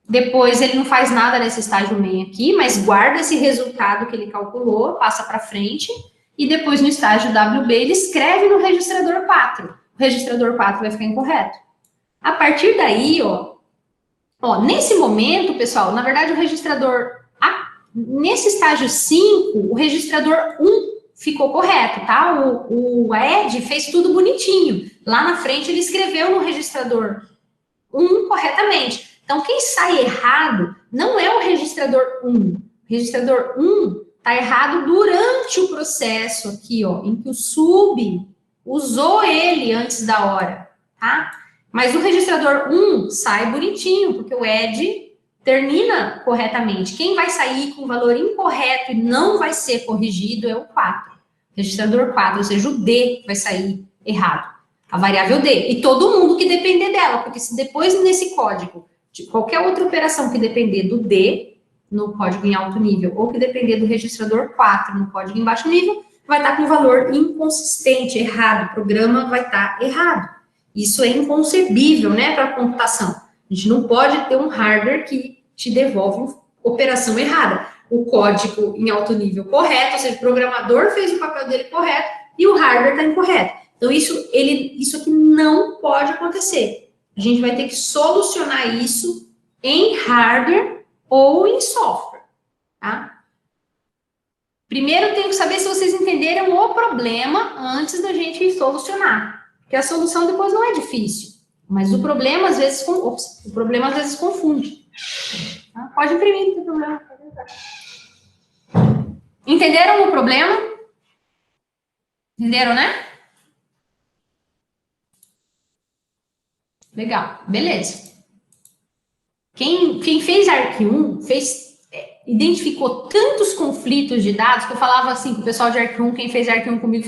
Depois ele não faz nada nesse estágio main aqui, mas guarda esse resultado que ele calculou, passa para frente. E depois no estágio WB ele escreve no registrador 4. O registrador 4 vai ficar incorreto. A partir daí, ó, nesse momento, pessoal, na verdade o registrador, nesse estágio 5, o registrador 1 ficou correto, tá? O add fez tudo bonitinho. Lá na frente ele escreveu no registrador 1 corretamente. Então, quem sai errado não é o registrador 1. O registrador 1 está errado durante o processo aqui, ó, em que o sub usou ele antes da hora, tá? Mas o registrador 1 sai bonitinho, porque o add termina corretamente. Quem vai sair com valor incorreto e não vai ser corrigido é o 4. Registrador 4, ou seja, o D vai sair errado. A variável D. E todo mundo que depender dela, porque se depois nesse código, de qualquer outra operação que depender do D, no código em alto nível, ou que depender do registrador 4 no código em baixo nível, vai estar com valor inconsistente, errado. O programa vai estar errado. Isso é inconcebível, né, para a computação. A gente não pode ter um hardware que te devolve operação errada. O código em alto nível correto, ou seja, o programador fez o papel dele correto e o hardware está incorreto. Então, isso aqui não pode acontecer. A gente vai ter que solucionar isso em hardware ou em software, tá? Primeiro, eu tenho que saber se vocês entenderam o problema antes da gente solucionar. Porque a solução depois não é difícil. Mas o problema, às vezes, confunde. Tá? Pode imprimir, não tem problema. Entenderam o problema? Entenderam, né? Legal, beleza. Quem fez ARC1, identificou tantos conflitos de dados que eu falava assim, com o pessoal de ARC1, quem fez ARC1 comigo,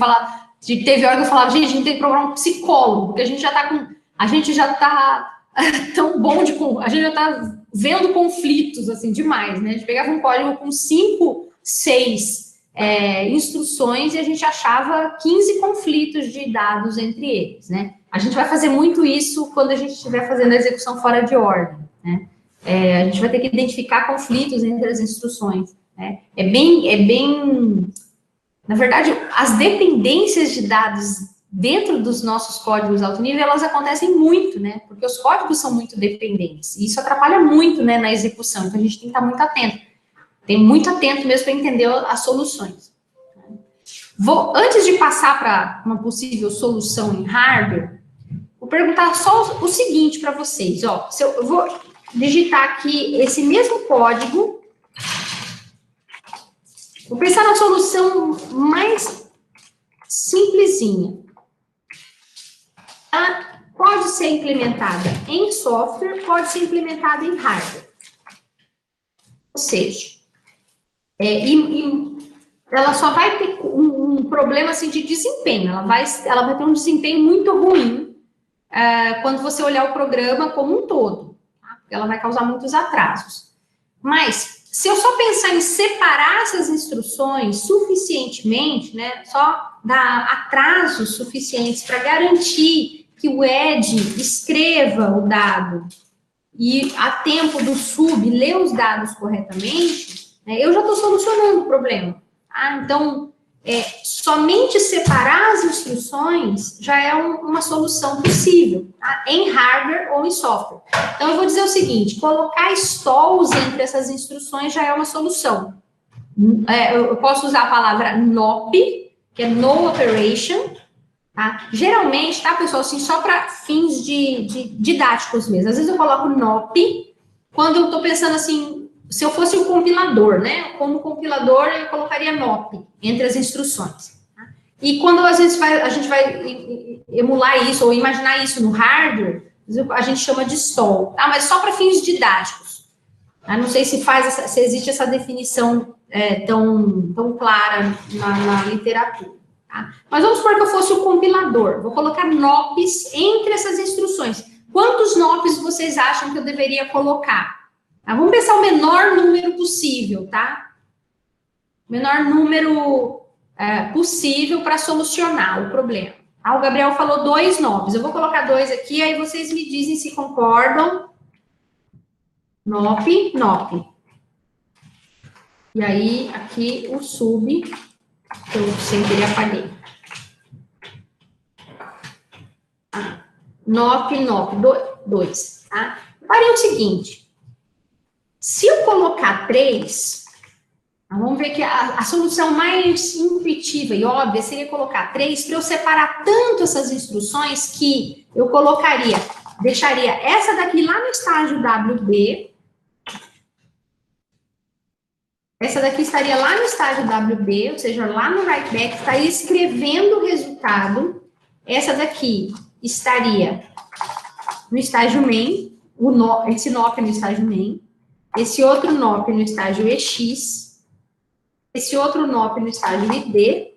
teve hora que eu falava, gente, a gente tem que procurar um psicólogo, porque a gente já tá tão bom a gente já tá vendo conflitos, assim, demais, né? A gente pegava um código com 5, 6 instruções e a gente achava 15 conflitos de dados entre eles, né? A gente vai fazer muito isso quando a gente estiver fazendo a execução fora de ordem, né? A gente vai ter que identificar conflitos entre as instruções, né? Na verdade, as dependências de dados dentro dos nossos códigos alto nível, elas acontecem muito, né? Porque os códigos são muito dependentes. E isso atrapalha muito, né, na execução. Então, a gente tem que estar muito atento. Tem muito atento mesmo para entender as soluções. Antes de passar para uma possível solução em hardware, vou perguntar só o seguinte para vocês. Ó, eu vou digitar aqui esse mesmo código. Vou pensar na solução mais simplesinha. Ela pode ser implementada em software, pode ser implementada em hardware. Ou seja, ela só vai ter um problema assim, de desempenho. Ela vai ter um desempenho muito ruim quando você olhar o programa como um todo. Tá? Porque ela vai causar muitos atrasos. Mas, se eu só pensar em separar essas instruções suficientemente, né, só dar atrasos suficientes para garantir que o add escreva o dado e a tempo do sub ler os dados corretamente, né, eu já estou solucionando o problema. Tá? Então, somente separar as instruções já é uma solução possível, tá? Em hardware ou em software. Então, eu vou dizer o seguinte, colocar stalls entre essas instruções já é uma solução. Eu posso usar a palavra NOP, que é No Operation, tá? Geralmente, tá, pessoal, assim, só para fins didáticos mesmo. Às vezes eu coloco NOP, quando eu estou pensando assim, se eu fosse o compilador, né? Como compilador, eu colocaria NOP entre as instruções. Tá? E quando a gente vai emular isso, ou imaginar isso no hardware, a gente chama de stall, tá? Mas só para fins didáticos. Tá? Não sei se existe essa definição tão clara na literatura. Tá? Mas vamos supor que eu fosse o compilador. Vou colocar NOPs entre essas instruções. Quantos NOPs vocês acham que eu deveria colocar? Tá, vamos pensar o menor número possível, tá? O menor número possível para solucionar o problema. Tá? O Gabriel falou 2 NOPs. Eu vou colocar 2 aqui, aí vocês me dizem se concordam. NOP, NOP. E aí, aqui o sub, que eu sem querer apaguei. NOP, NOP, 2, tá? Parem o seguinte. Se eu colocar 3, vamos ver que a solução mais intuitiva e óbvia seria colocar 3 para eu separar tanto essas instruções que eu deixaria essa daqui lá no estágio WB, Essa daqui estaria lá no estágio WB, ou seja, lá no write back, estaria escrevendo o resultado. Essa daqui estaria no estágio main, esse NOP no estágio main, esse outro NOP no estágio EX, esse outro NOP no estágio ID,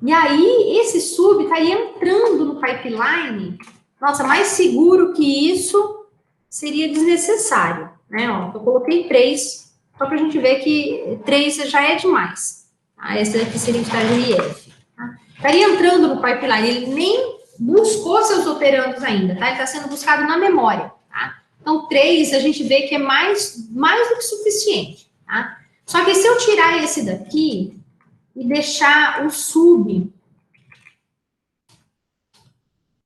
e aí esse sub estaria entrando no pipeline. Nossa, mais seguro que isso seria desnecessário, né? Ó, eu coloquei 3, só para a gente ver que 3 já é demais. Tá? Essa aqui seria o estágio IF. Tá? Estaria entrando no pipeline, ele nem buscou seus operandos ainda, tá? Ele está sendo buscado na memória, tá? Então, 3 a gente vê que é mais do que suficiente, tá? Só que se eu tirar esse daqui e deixar o sub,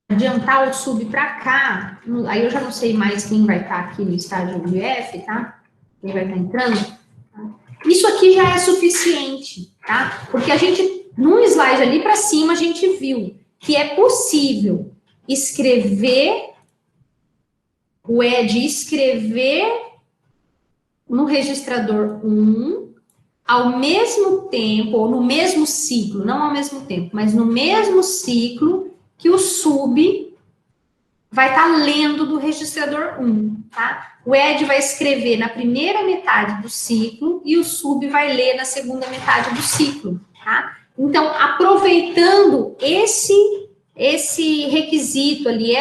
adiantar o sub para cá, aí eu já não sei mais quem vai estar aqui no estágio UF, tá? Quem vai estar entrando. Tá? Isso aqui já é suficiente, tá? Porque a gente, num slide ali para cima, a gente viu que é possível escrever, o ED escrever no registrador 1, ao mesmo tempo, ou no mesmo ciclo, não ao mesmo tempo, mas no mesmo ciclo que o sub vai estar lendo do registrador 1, tá? O ED vai escrever na primeira metade do ciclo e o sub vai ler na segunda metade do ciclo, tá? Então, aproveitando esse requisito ali,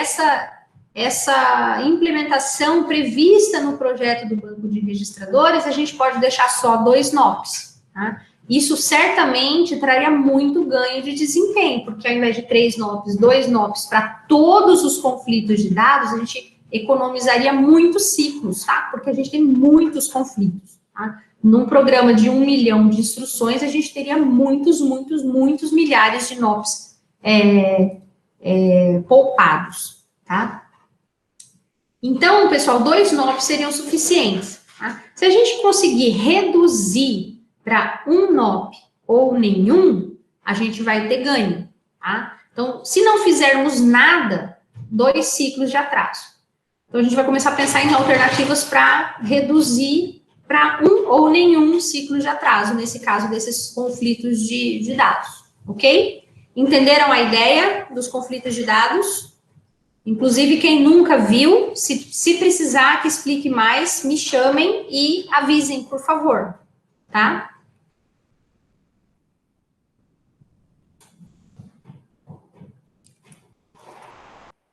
essa implementação prevista no projeto do banco de registradores, a gente pode deixar só 2 NOPs, tá? Isso certamente traria muito ganho de desempenho, porque ao invés de 3 NOPs, 2 NOPs para todos os conflitos de dados, a gente economizaria muitos ciclos, tá? Porque a gente tem muitos conflitos, tá? Num programa de 1 milhão de instruções, a gente teria muitos milhares de NOPs poupados, tá? Então, pessoal, 2 NOPs seriam suficientes, tá? Se a gente conseguir reduzir para 1 NOP ou nenhum, a gente vai ter ganho, tá? Então, se não fizermos nada, 2 ciclos de atraso. Então, a gente vai começar a pensar em alternativas para reduzir para 1 ou nenhum ciclo de atraso, nesse caso desses conflitos de dados, ok? Entenderam a ideia dos conflitos de dados? Inclusive, quem nunca viu, se precisar que explique mais, me chamem e avisem, por favor, tá?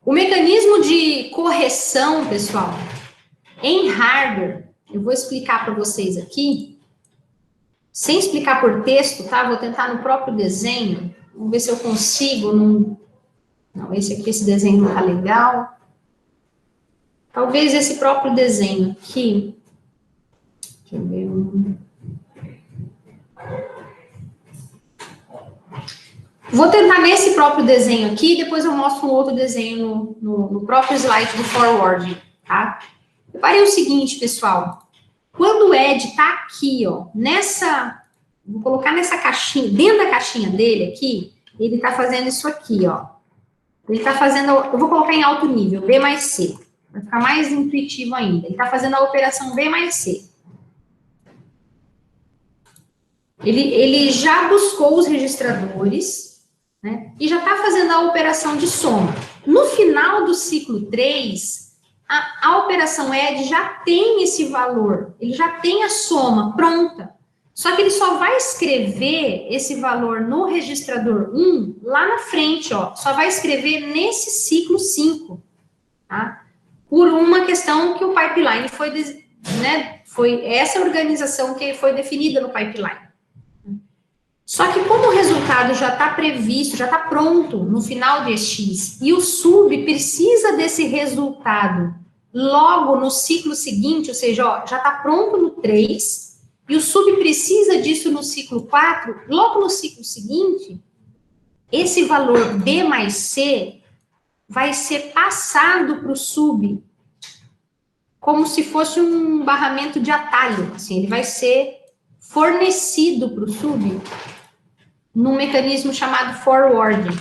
O mecanismo de correção, pessoal, em hardware, eu vou explicar para vocês aqui, sem explicar por texto, tá? Vou tentar no próprio desenho, vamos ver se eu consigo, não, esse desenho não tá legal. Talvez esse próprio desenho aqui, deixa eu ver, vou tentar nesse próprio desenho aqui, depois eu mostro um outro desenho no próprio slide do forward, tá? Reparem o seguinte, pessoal. Quando o Ed está aqui, ó, vou colocar nessa caixinha, dentro da caixinha dele aqui, ele está fazendo isso aqui, ó. Ele está fazendo, eu vou colocar em alto nível, B mais C. Vai ficar mais intuitivo ainda. Ele está fazendo a operação B mais C. Ele já buscou os registradores, né? E já está fazendo a operação de soma. No final do ciclo 3, a operação ED já tem esse valor, ele já tem a soma pronta. Só que ele só vai escrever esse valor no registrador 1 lá na frente, ó. Só vai escrever nesse ciclo 5, tá? Por uma questão que o pipeline foi, né? Foi essa organização que foi definida no pipeline. Só que como o resultado já está previsto, já está pronto no final de X, e o sub precisa desse resultado logo no ciclo seguinte, ou seja, ó, já está pronto no 3, e o sub precisa disso no ciclo 4, logo no ciclo seguinte, esse valor B mais C vai ser passado para o sub como se fosse um barramento de atalho, assim, ele vai ser fornecido para o sub num mecanismo chamado forwarding,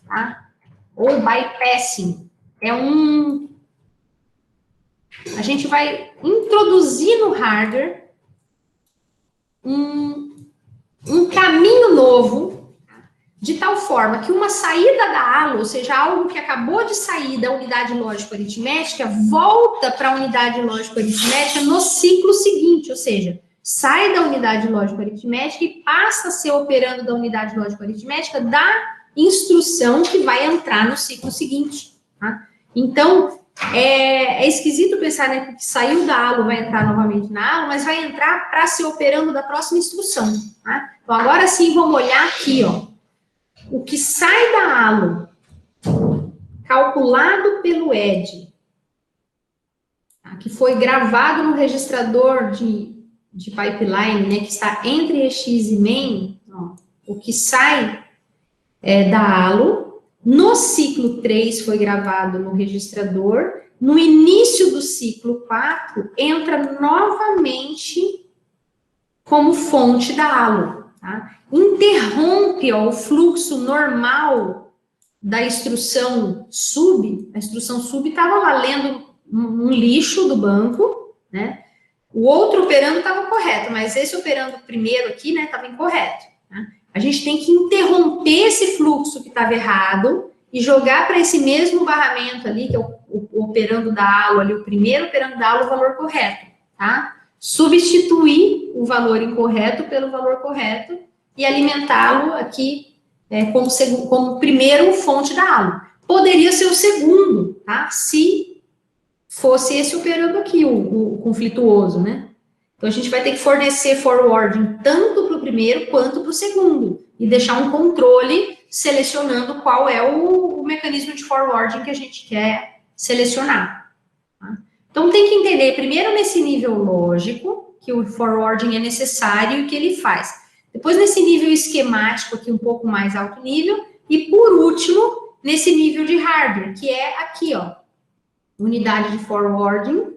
tá? Ou bypassing. A gente vai introduzir no hardware um caminho novo, de tal forma que uma saída da ALO, ou seja, algo que acabou de sair da unidade lógico-aritmética, volta para a unidade lógico-aritmética no ciclo seguinte, ou seja, sai da unidade lógico-aritmética e passa a ser operando da unidade lógico-aritmética da instrução que vai entrar no ciclo seguinte. Tá? Então, é esquisito pensar, né, que saiu da ALO, vai entrar novamente na ALO, mas vai entrar para ser operando da próxima instrução. Tá? Então, agora sim, vamos olhar aqui, ó. O que sai da ALO, calculado pelo ED, tá, que foi gravado no registrador de pipeline, né, que está entre EX e main, ó, o que sai da ALO, no ciclo 3 foi gravado no registrador, no início do ciclo 4, entra novamente como fonte da ALO. Tá? Interrompe ó, o fluxo normal da instrução sub. A instrução sub estava lá lendo um lixo do banco, né? O outro operando estava correto, mas esse operando primeiro aqui, né, estava incorreto. Tá? A gente tem que interromper esse fluxo que estava errado e jogar para esse mesmo barramento ali, que é o operando da ALO ali, o primeiro operando da ALO, o valor correto, tá? Substituir o valor incorreto pelo valor correto e alimentá-lo aqui como primeiro fonte da ALO. Poderia ser o segundo, tá? Se fosse esse operando aqui, o conflituoso, né? Então, a gente vai ter que fornecer forwarding tanto para o primeiro quanto para o segundo e deixar um controle selecionando qual é o mecanismo de forwarding que a gente quer selecionar. Tá? Então, tem que entender, primeiro, nesse nível lógico, que o forwarding é necessário e que ele faz. Depois, nesse nível esquemático, aqui um pouco mais alto nível. E, por último, nesse nível de hardware, que é aqui, ó, unidade de forwarding.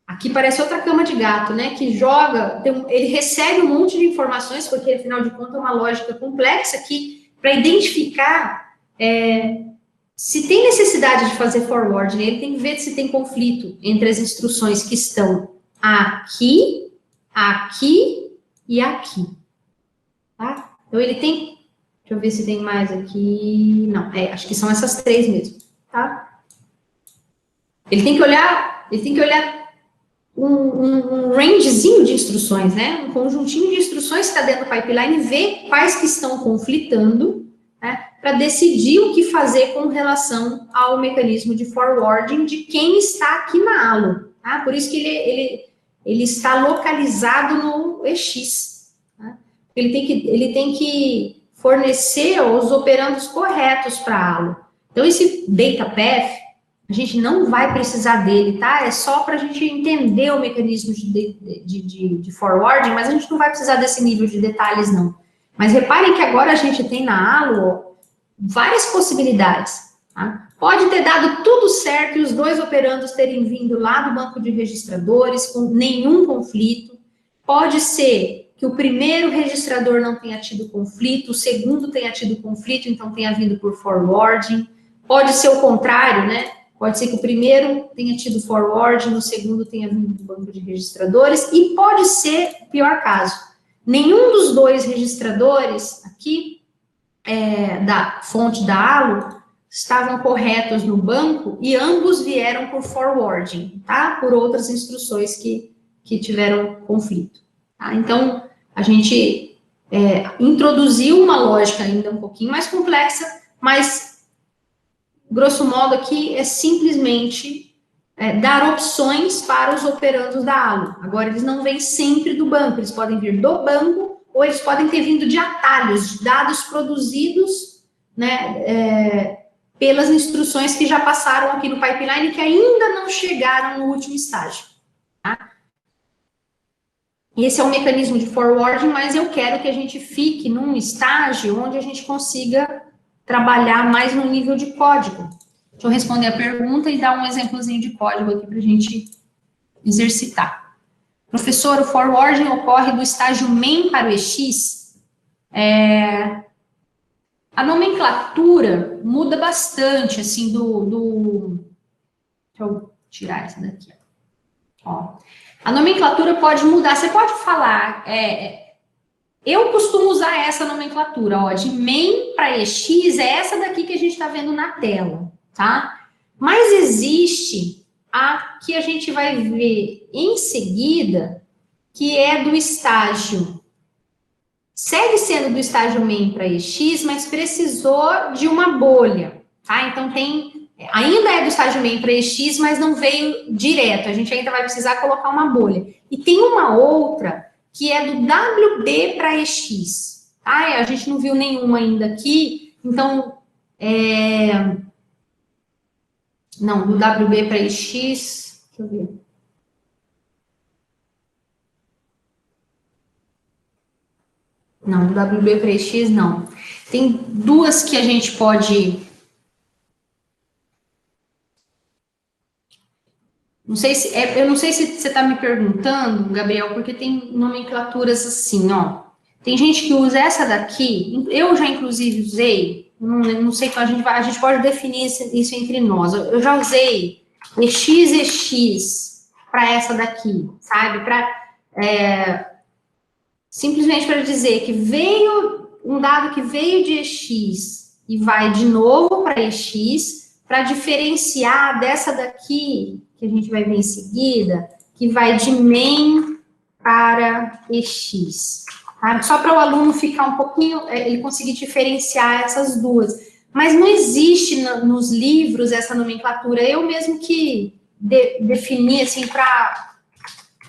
Aqui parece outra cama de gato, né? Que joga, ele recebe um monte de informações, porque, afinal de contas, é uma lógica complexa aqui, para identificar se tem necessidade de fazer forward, né? Ele tem que ver se tem conflito entre as instruções que estão aqui, aqui e aqui. Tá? Então, ele tem... Deixa eu ver se tem mais aqui... Não, acho que são essas três mesmo, tá? Ele tem que olhar um rangezinho de instruções, né? Um conjuntinho de instruções que está dentro do pipeline e ver quais que estão conflitando, né? Para decidir o que fazer com relação ao mecanismo de forwarding de quem está aqui na ALO, tá? Por isso que ele está localizado no EX, tá? Ele tem que fornecer os operandos corretos para a ALO. Então, esse data path, a gente não vai precisar dele, tá? É só para a gente entender o mecanismo de forwarding, mas a gente não vai precisar desse nível de detalhes, não. Mas reparem que agora a gente tem na ALO várias possibilidades, tá? Pode ter dado tudo certo e os dois operandos terem vindo lá do banco de registradores com nenhum conflito. Pode ser que o primeiro registrador não tenha tido conflito, o segundo tenha tido conflito, então tenha vindo por forwarding. Pode ser o contrário, né? Pode ser que o primeiro tenha tido forwarding, o segundo tenha vindo do banco de registradores, e pode ser o pior caso. Nenhum dos dois registradores aqui, da fonte da ALO, estavam corretos no banco e ambos vieram por forwarding, tá? Por outras instruções que tiveram conflito. Tá? Então, a gente introduziu uma lógica ainda um pouquinho mais complexa, mas grosso modo aqui é simplesmente dar opções para os operandos da ALO. Agora, eles não vêm sempre do banco, eles podem vir do banco ou eles podem ter vindo de atalhos, de dados produzidos, né, pelas instruções que já passaram aqui no pipeline e que ainda não chegaram no último estágio. Tá? Esse é o mecanismo de forwarding, mas eu quero que a gente fique num estágio onde a gente consiga trabalhar mais no nível de código. Deixa eu responder a pergunta e dar um exemplozinho de código aqui para a gente exercitar. Professor, o forwarding ocorre do estágio main para o EX? A nomenclatura muda bastante, assim, deixa eu tirar essa daqui. Ó, a nomenclatura pode mudar, você pode falar, eu costumo usar essa nomenclatura, ó, de main para EX, é essa daqui que a gente está vendo na tela, tá? Mas existe a que a gente vai ver em seguida, que é do estágio, segue sendo do estágio main para EX, mas precisou de uma bolha, tá? Então ainda é do estágio main para EX, mas não veio direto, a gente ainda vai precisar colocar uma bolha. E tem uma outra que é do WB para EX, tá? A gente não viu nenhuma ainda aqui, então, não, do WB para EX, deixa eu ver. Não, do WB para EX, não. Tem duas que a gente pode... Não sei se, eu não sei se você está me perguntando, Gabriel, porque tem nomenclaturas assim, ó. Tem gente que usa essa daqui, eu já inclusive usei, não sei, então a gente pode definir isso entre nós. Eu já usei EX para essa daqui, sabe? Simplesmente para dizer que veio um dado que veio de EX e vai de novo para EX, para diferenciar dessa daqui, que a gente vai ver em seguida, que vai de main para EX. Tá? Só para o aluno ficar um pouquinho, ele conseguir diferenciar essas duas. Mas não existe nos livros essa nomenclatura. Eu mesmo que defini, assim,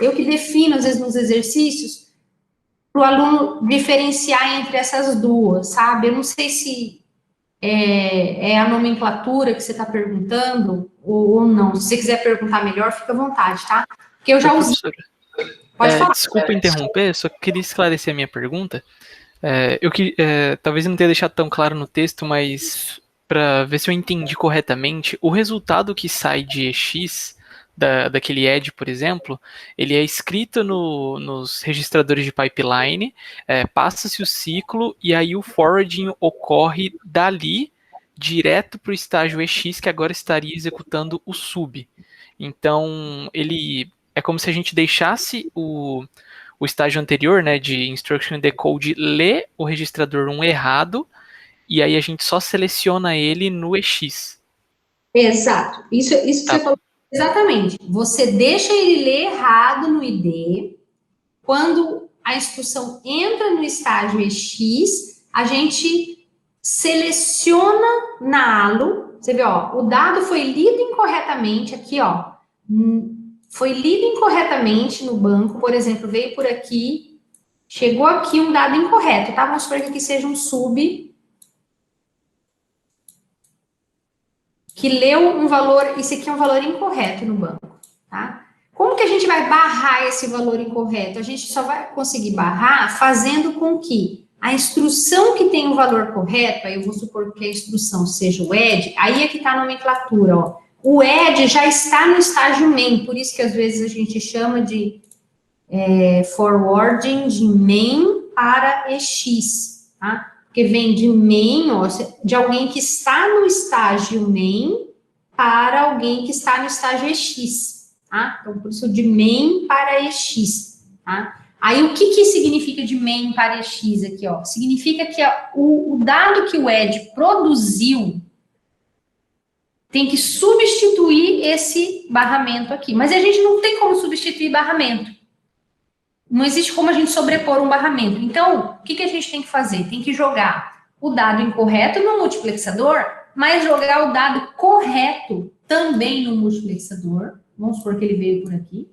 eu que defino, às vezes, nos exercícios, para o aluno diferenciar entre essas duas, sabe? Eu não sei se é a nomenclatura que você está perguntando ou não. Se você quiser perguntar melhor, fica à vontade, tá? Porque eu já usei. Pode falar. Desculpa interromper, só queria esclarecer a minha pergunta. Talvez eu não tenha deixado tão claro no texto, mas para ver se eu entendi corretamente, o resultado que sai de EX, daquele edge, por exemplo, ele é escrito nos registradores de pipeline, passa-se o ciclo e aí o forwarding ocorre dali direto para o estágio EX, que agora estaria executando o sub. Então, ele é como se a gente deixasse o estágio anterior, né, de instruction decode, ler o registrador 1 errado, e aí a gente só seleciona ele no EX. Exato. Isso que você falou. Exatamente. Você deixa ele ler errado no ID. Quando a instrução entra no estágio EX, a gente seleciona na ALO. Você vê, ó, o dado foi lido incorretamente aqui, ó. Foi lido incorretamente no banco, por exemplo, veio por aqui, chegou aqui um dado incorreto, tá? Vamos supor que aqui seja um sub que leu um valor, isso aqui é um valor incorreto no banco, tá? Como que a gente vai barrar esse valor incorreto? A gente só vai conseguir barrar fazendo com que a instrução que tem o valor correto, aí eu vou supor que a instrução seja o add, aí é que está a nomenclatura, ó. O add já está no estágio main, por isso que às vezes a gente chama de forwarding de main para EX, tá? Porque vem de main, ó, de alguém que está no estágio main para alguém que está no estágio EX, tá? Então, por isso de main para EX, tá? Aí, o que significa de main para EX aqui, ó? Significa que o dado que o add produziu tem que substituir esse barramento aqui. Mas a gente não tem como substituir barramento. Não existe como a gente sobrepor um barramento. Então, o que a gente tem que fazer? Tem que jogar o dado incorreto no multiplexador, mas jogar o dado correto também no multiplexador. Vamos supor que ele veio por aqui.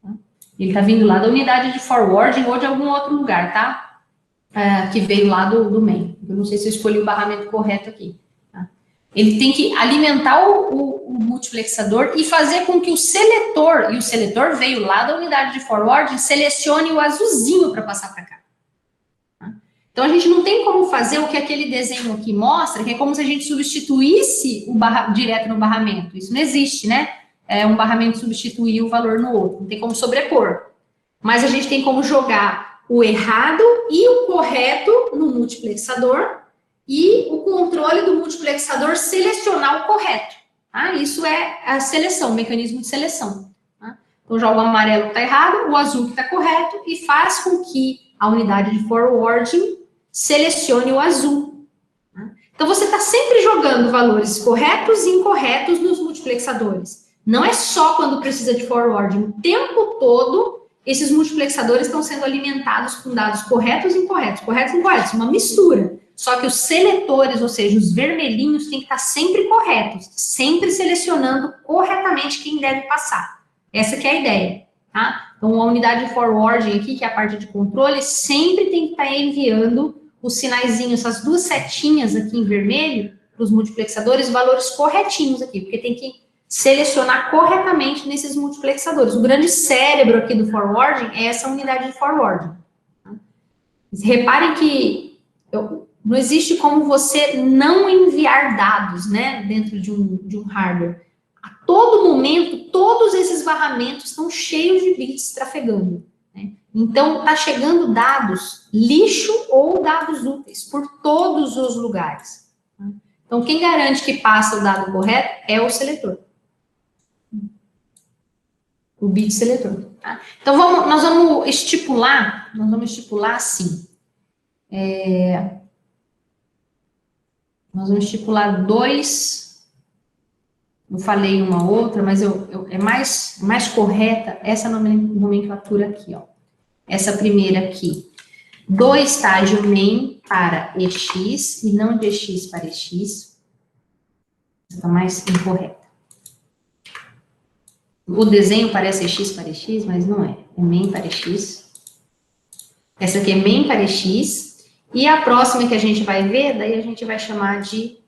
Tá? Ele está vindo lá da unidade de forwarding ou de algum outro lugar, tá? Que veio lá do main. Eu não sei se eu escolhi o barramento correto aqui. Ele tem que alimentar o multiplexador e fazer com que o seletor, e o seletor veio lá da unidade de forwarding, selecione o azulzinho para passar para cá. Então, a gente não tem como fazer o que aquele desenho aqui mostra, que é como se a gente substituísse direto no barramento. Isso não existe, né? Um barramento substituir o valor no outro. Não tem como sobrepor. Mas a gente tem como jogar o errado e o correto no multiplexador, e o controle do multiplexador selecionar o correto. Tá? Isso é a seleção, o mecanismo de seleção. Tá? Então, joga o amarelo que está errado, o azul que está correto, e faz com que a unidade de forwarding selecione o azul. Então, você está sempre jogando valores corretos e incorretos nos multiplexadores. Não é só quando precisa de forwarding. O tempo todo, esses multiplexadores estão sendo alimentados com dados corretos e incorretos. Corretos e incorretos, uma mistura. Só que os seletores, ou seja, os vermelhinhos, têm que estar sempre corretos. Sempre selecionando corretamente quem deve passar. Essa que é a ideia, tá? Então, a unidade de forwarding aqui, que é a parte de controle, sempre tem que estar enviando os sinaizinhos, essas duas setinhas aqui em vermelho, para os multiplexadores, valores corretinhos aqui, porque tem que selecionar corretamente nesses multiplexadores. O grande cérebro aqui do forwarding é essa unidade de forwarding. Tá? Reparem que não existe como você não enviar dados, né, dentro de um hardware. A todo momento, todos esses barramentos estão cheios de bits trafegando. Né? Então, está chegando dados lixo ou dados úteis por todos os lugares. Né? Então, quem garante que passa o dado correto é o seletor. O bit seletor. Tá? Então, nós vamos estipular assim. Nós vamos estipular dois. Eu falei uma outra, mas é mais correta essa nomenclatura aqui, ó. Essa primeira aqui. Do estágio main para EX e não de EX para EX. Está mais incorreta. O desenho parece EX para EX, mas não é. É main para EX. Essa aqui é main para EX. E a próxima que a gente vai ver, daí a gente vai chamar de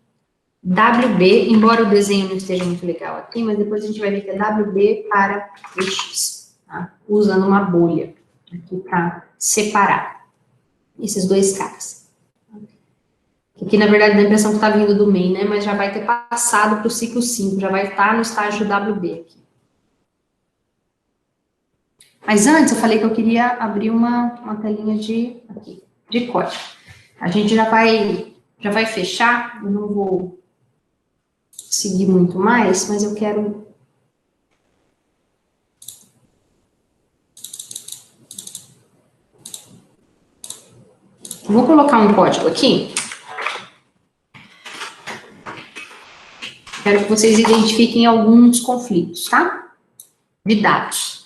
WB, embora o desenho não esteja muito legal aqui, mas depois a gente vai ver que é WB para EX, tá? Usando uma bolha aqui para separar esses dois caras. Aqui, na verdade, dá a impressão que está vindo do main, né? Mas já vai ter passado para o ciclo 5, já vai estar no estágio WB aqui. Mas antes, eu falei que eu queria abrir uma telinha de código. A gente já vai fechar, eu não vou seguir muito mais, mas eu quero... Vou colocar um código aqui. Quero que vocês identifiquem alguns conflitos, tá? De dados.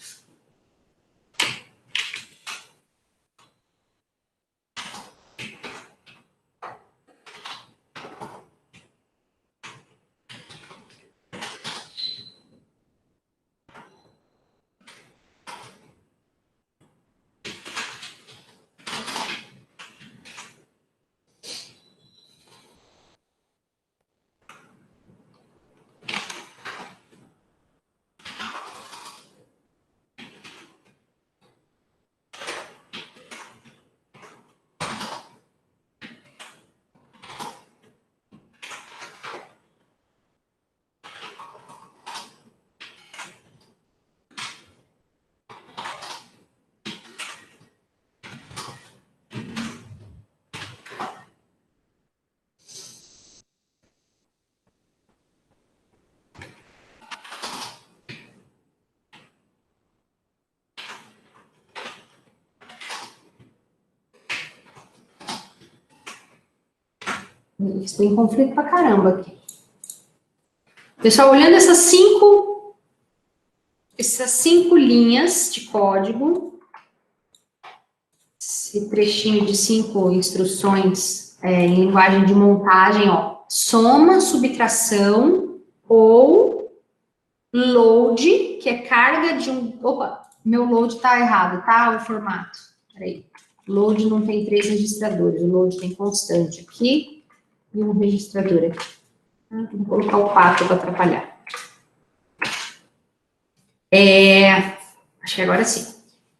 Isso tem conflito pra caramba aqui. Pessoal, olhando essas cinco linhas de código, esse trechinho de 5 instruções em linguagem de montagem, ó, soma, subtração ou load, que é carga de um... Opa, meu load tá errado, tá? O formato. Peraí. Load não tem 3 registradores, o load tem constante aqui. E um registrador aqui. Vou colocar o 4 para atrapalhar. Acho que agora sim.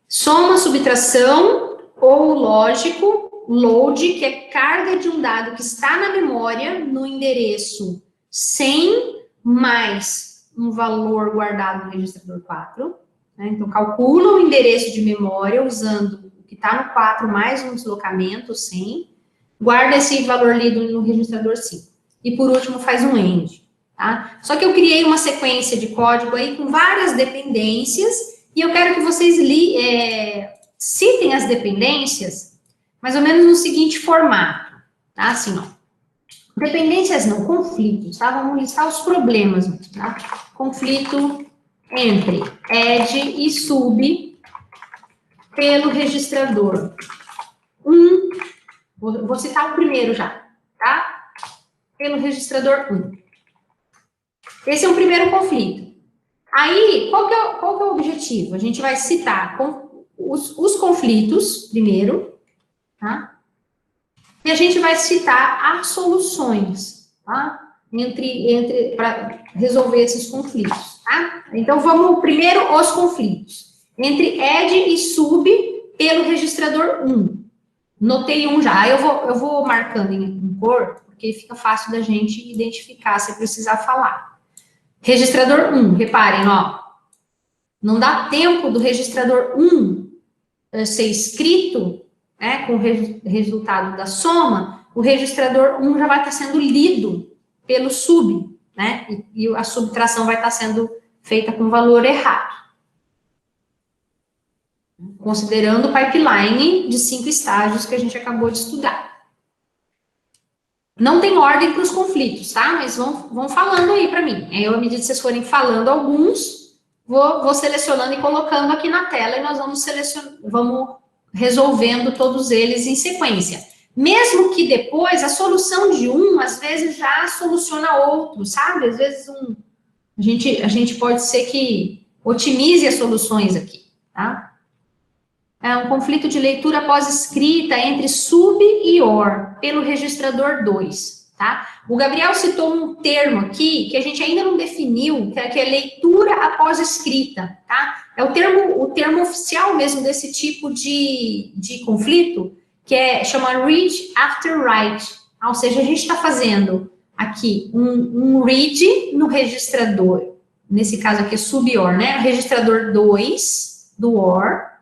Soma, subtração ou lógico, load, que é carga de um dado que está na memória no endereço 100 mais um valor guardado no registrador 4. Né? Então, calcula o endereço de memória usando o que está no 4 mais um deslocamento 100. Guarda esse valor lido no registrador 5. E, por último, faz um end. Tá? Só que eu criei uma sequência de código aí com várias dependências E eu quero que vocês citem as dependências, mais ou menos no seguinte formato, tá? Assim, ó. Dependências não, conflitos, tá? Vamos listar os problemas, tá? Conflito entre add e sub pelo registrador. Vou citar o primeiro já, tá? Pelo registrador 1. Esse é o primeiro conflito. Aí, qual que é o objetivo? A gente vai citar os conflitos primeiro, tá? E a gente vai citar as soluções, tá? Para resolver esses conflitos, tá? Então, vamos primeiro os conflitos. Entre add e sub pelo registrador 1. Notei um já. Eu vou marcando em cor, porque fica fácil da gente identificar se precisar falar. Registrador 1, reparem, ó. Não dá tempo do registrador 1 ser escrito, né, com o resultado da soma, o registrador 1 já vai estar sendo lido pelo sub, né? E a subtração vai estar sendo feita com valor errado. Considerando o pipeline de 5 estágios que a gente acabou de estudar. Não tem ordem para os conflitos, tá? Mas vão falando aí para mim. Aí, à medida que vocês forem falando alguns, vou selecionando e colocando aqui na tela e nós vamos resolvendo todos eles em sequência. Mesmo que depois a solução de um, às vezes, já soluciona outro, sabe? Às vezes a gente pode ser que otimize as soluções aqui, tá? É um conflito de leitura pós-escrita entre sub e or, pelo registrador 2, tá? O Gabriel citou um termo aqui, que a gente ainda não definiu, que é leitura após escrita, tá? É o termo oficial mesmo desse tipo de conflito, que chama read after write. Ou seja, a gente está fazendo aqui um read no registrador, nesse caso aqui é sub or, né? Registrador 2 do or,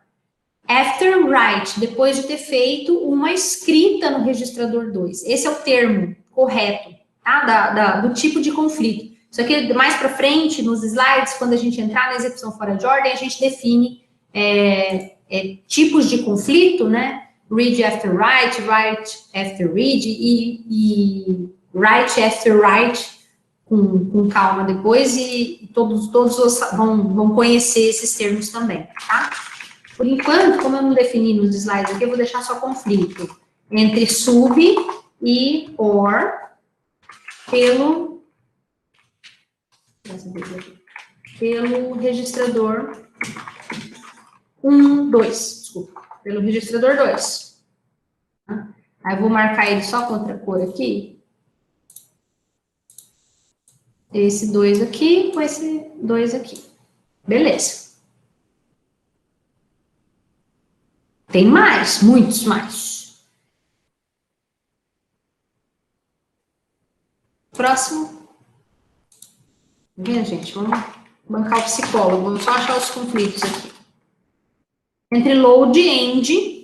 after write, depois de ter feito uma escrita no registrador 2. Esse é o termo correto, tá? Do tipo de conflito. Isso aqui, mais para frente, nos slides, quando a gente entrar na execução fora de ordem, a gente define tipos de conflito, né? Read after write, write after read e write after write, com calma depois, e todos vão conhecer esses termos também, tá? Por enquanto, como eu não defini nos slides aqui, eu vou deixar só conflito entre sub e or pelo registrador 2, desculpa, pelo registrador 2. Aí eu vou marcar ele só com outra cor aqui. Esse 2 aqui com esse 2 aqui. Beleza. Tem mais, muitos mais. Próximo. Tá vendo, gente? Vamos bancar o psicólogo. Vamos só achar os conflitos aqui. Entre load e end.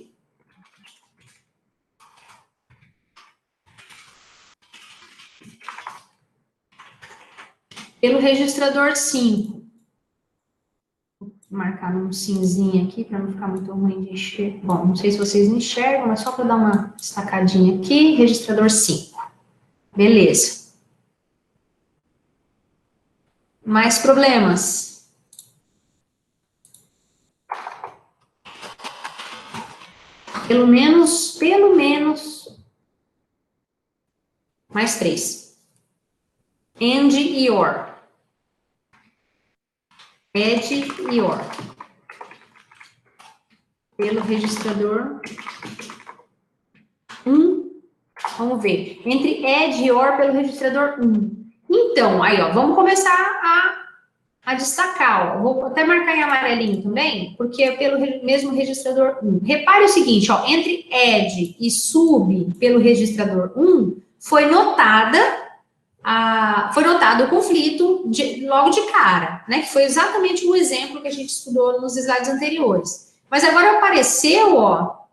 Pelo registrador 5. Vou marcar num cinzinho aqui, para não ficar muito ruim de enxergar. Bom, não sei se vocês enxergam, mas só para dar uma destacadinha aqui, registrador 5. Beleza. Mais problemas? Pelo menos, mais 3. And e or. Add e or. Pelo registrador 1. Vamos ver. Entre add e or pelo registrador 1. Então, aí, ó, vamos começar a destacar, ó. Vou até marcar em amarelinho também, porque é pelo mesmo registrador 1. Repare o seguinte, ó, entre add e sub pelo registrador 1, foi notado o conflito logo de cara, né? Que foi exatamente o exemplo que a gente estudou nos slides anteriores. Mas agora apareceu, ó,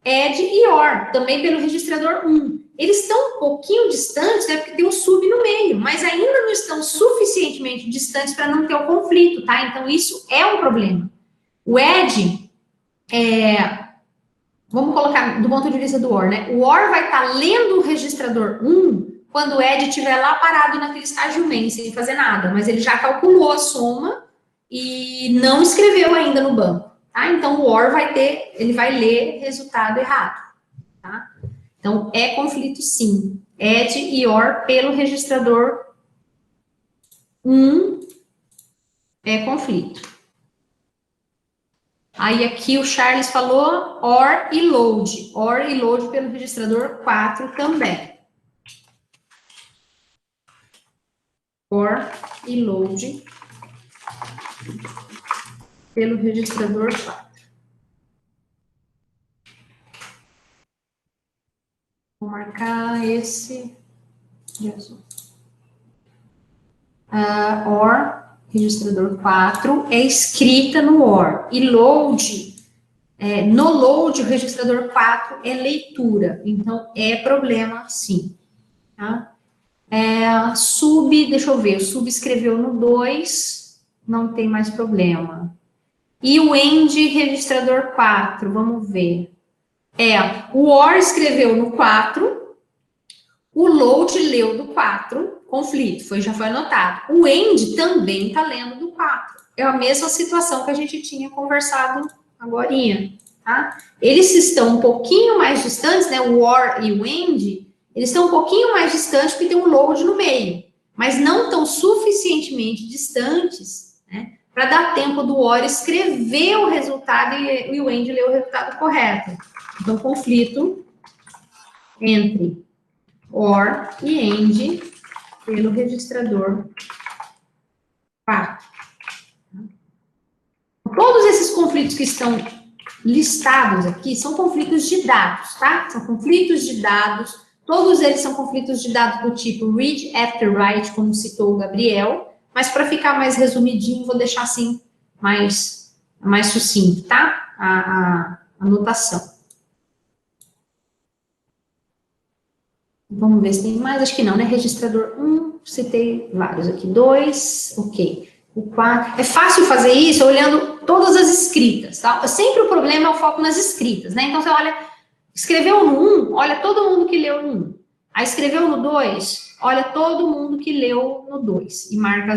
add e or, também pelo registrador 1. Eles estão um pouquinho distantes, né? Porque tem o sub no meio, mas ainda não estão suficientemente distantes para não ter o conflito, tá? Então, isso é um problema. O add, vamos colocar do ponto de vista do OR, né? O OR vai estar lendo o registrador 1 quando o add estiver lá parado naquele estágio main, sem fazer nada, mas ele já calculou a soma e não escreveu ainda no banco, tá? Então, o OR ele vai ler resultado errado, tá? Então, é conflito sim. Add e OR pelo registrador 1 é conflito. Aí aqui o Charles falou OR e load. OR e load pelo registrador 4 também. OR e load pelo registrador 4. Vou marcar esse de azul. OR, registrador 4, é escrita no OR. E load, no load, o registrador 4 é leitura. Então, é problema, sim. Tá? Sub, deixa eu ver, o sub escreveu no 2, não tem mais problema. E o end, registrador 4, vamos ver. O OR escreveu no 4, o load leu do 4, conflito, já foi anotado. O end também está lendo do 4. É a mesma situação que a gente tinha conversado agorinha, tá? Eles estão um pouquinho mais distantes, né? O OR e o end, eles estão um pouquinho mais distantes porque tem um load no meio, mas não tão suficientemente distantes, né? Para dar tempo do OR escrever o resultado e o end ler o resultado correto. Então, conflito entre OR e end pelo registrador 4. Todos esses conflitos que estão listados aqui são conflitos de dados, tá? São conflitos de dados, todos eles são conflitos de dados do tipo read after write, como citou o Gabriel, mas para ficar mais resumidinho, vou deixar assim mais sucinto, tá? A anotação. Vamos ver se tem mais, acho que não, né? Registrador 1, citei vários aqui, 2, ok. O 4, é fácil fazer isso olhando todas as escritas, tá? Sempre o problema é o foco nas escritas, né? Então, você olha, escreveu no 1, olha todo mundo que leu no 1. Aí, escreveu no 2, olha todo mundo que leu no 2 e marca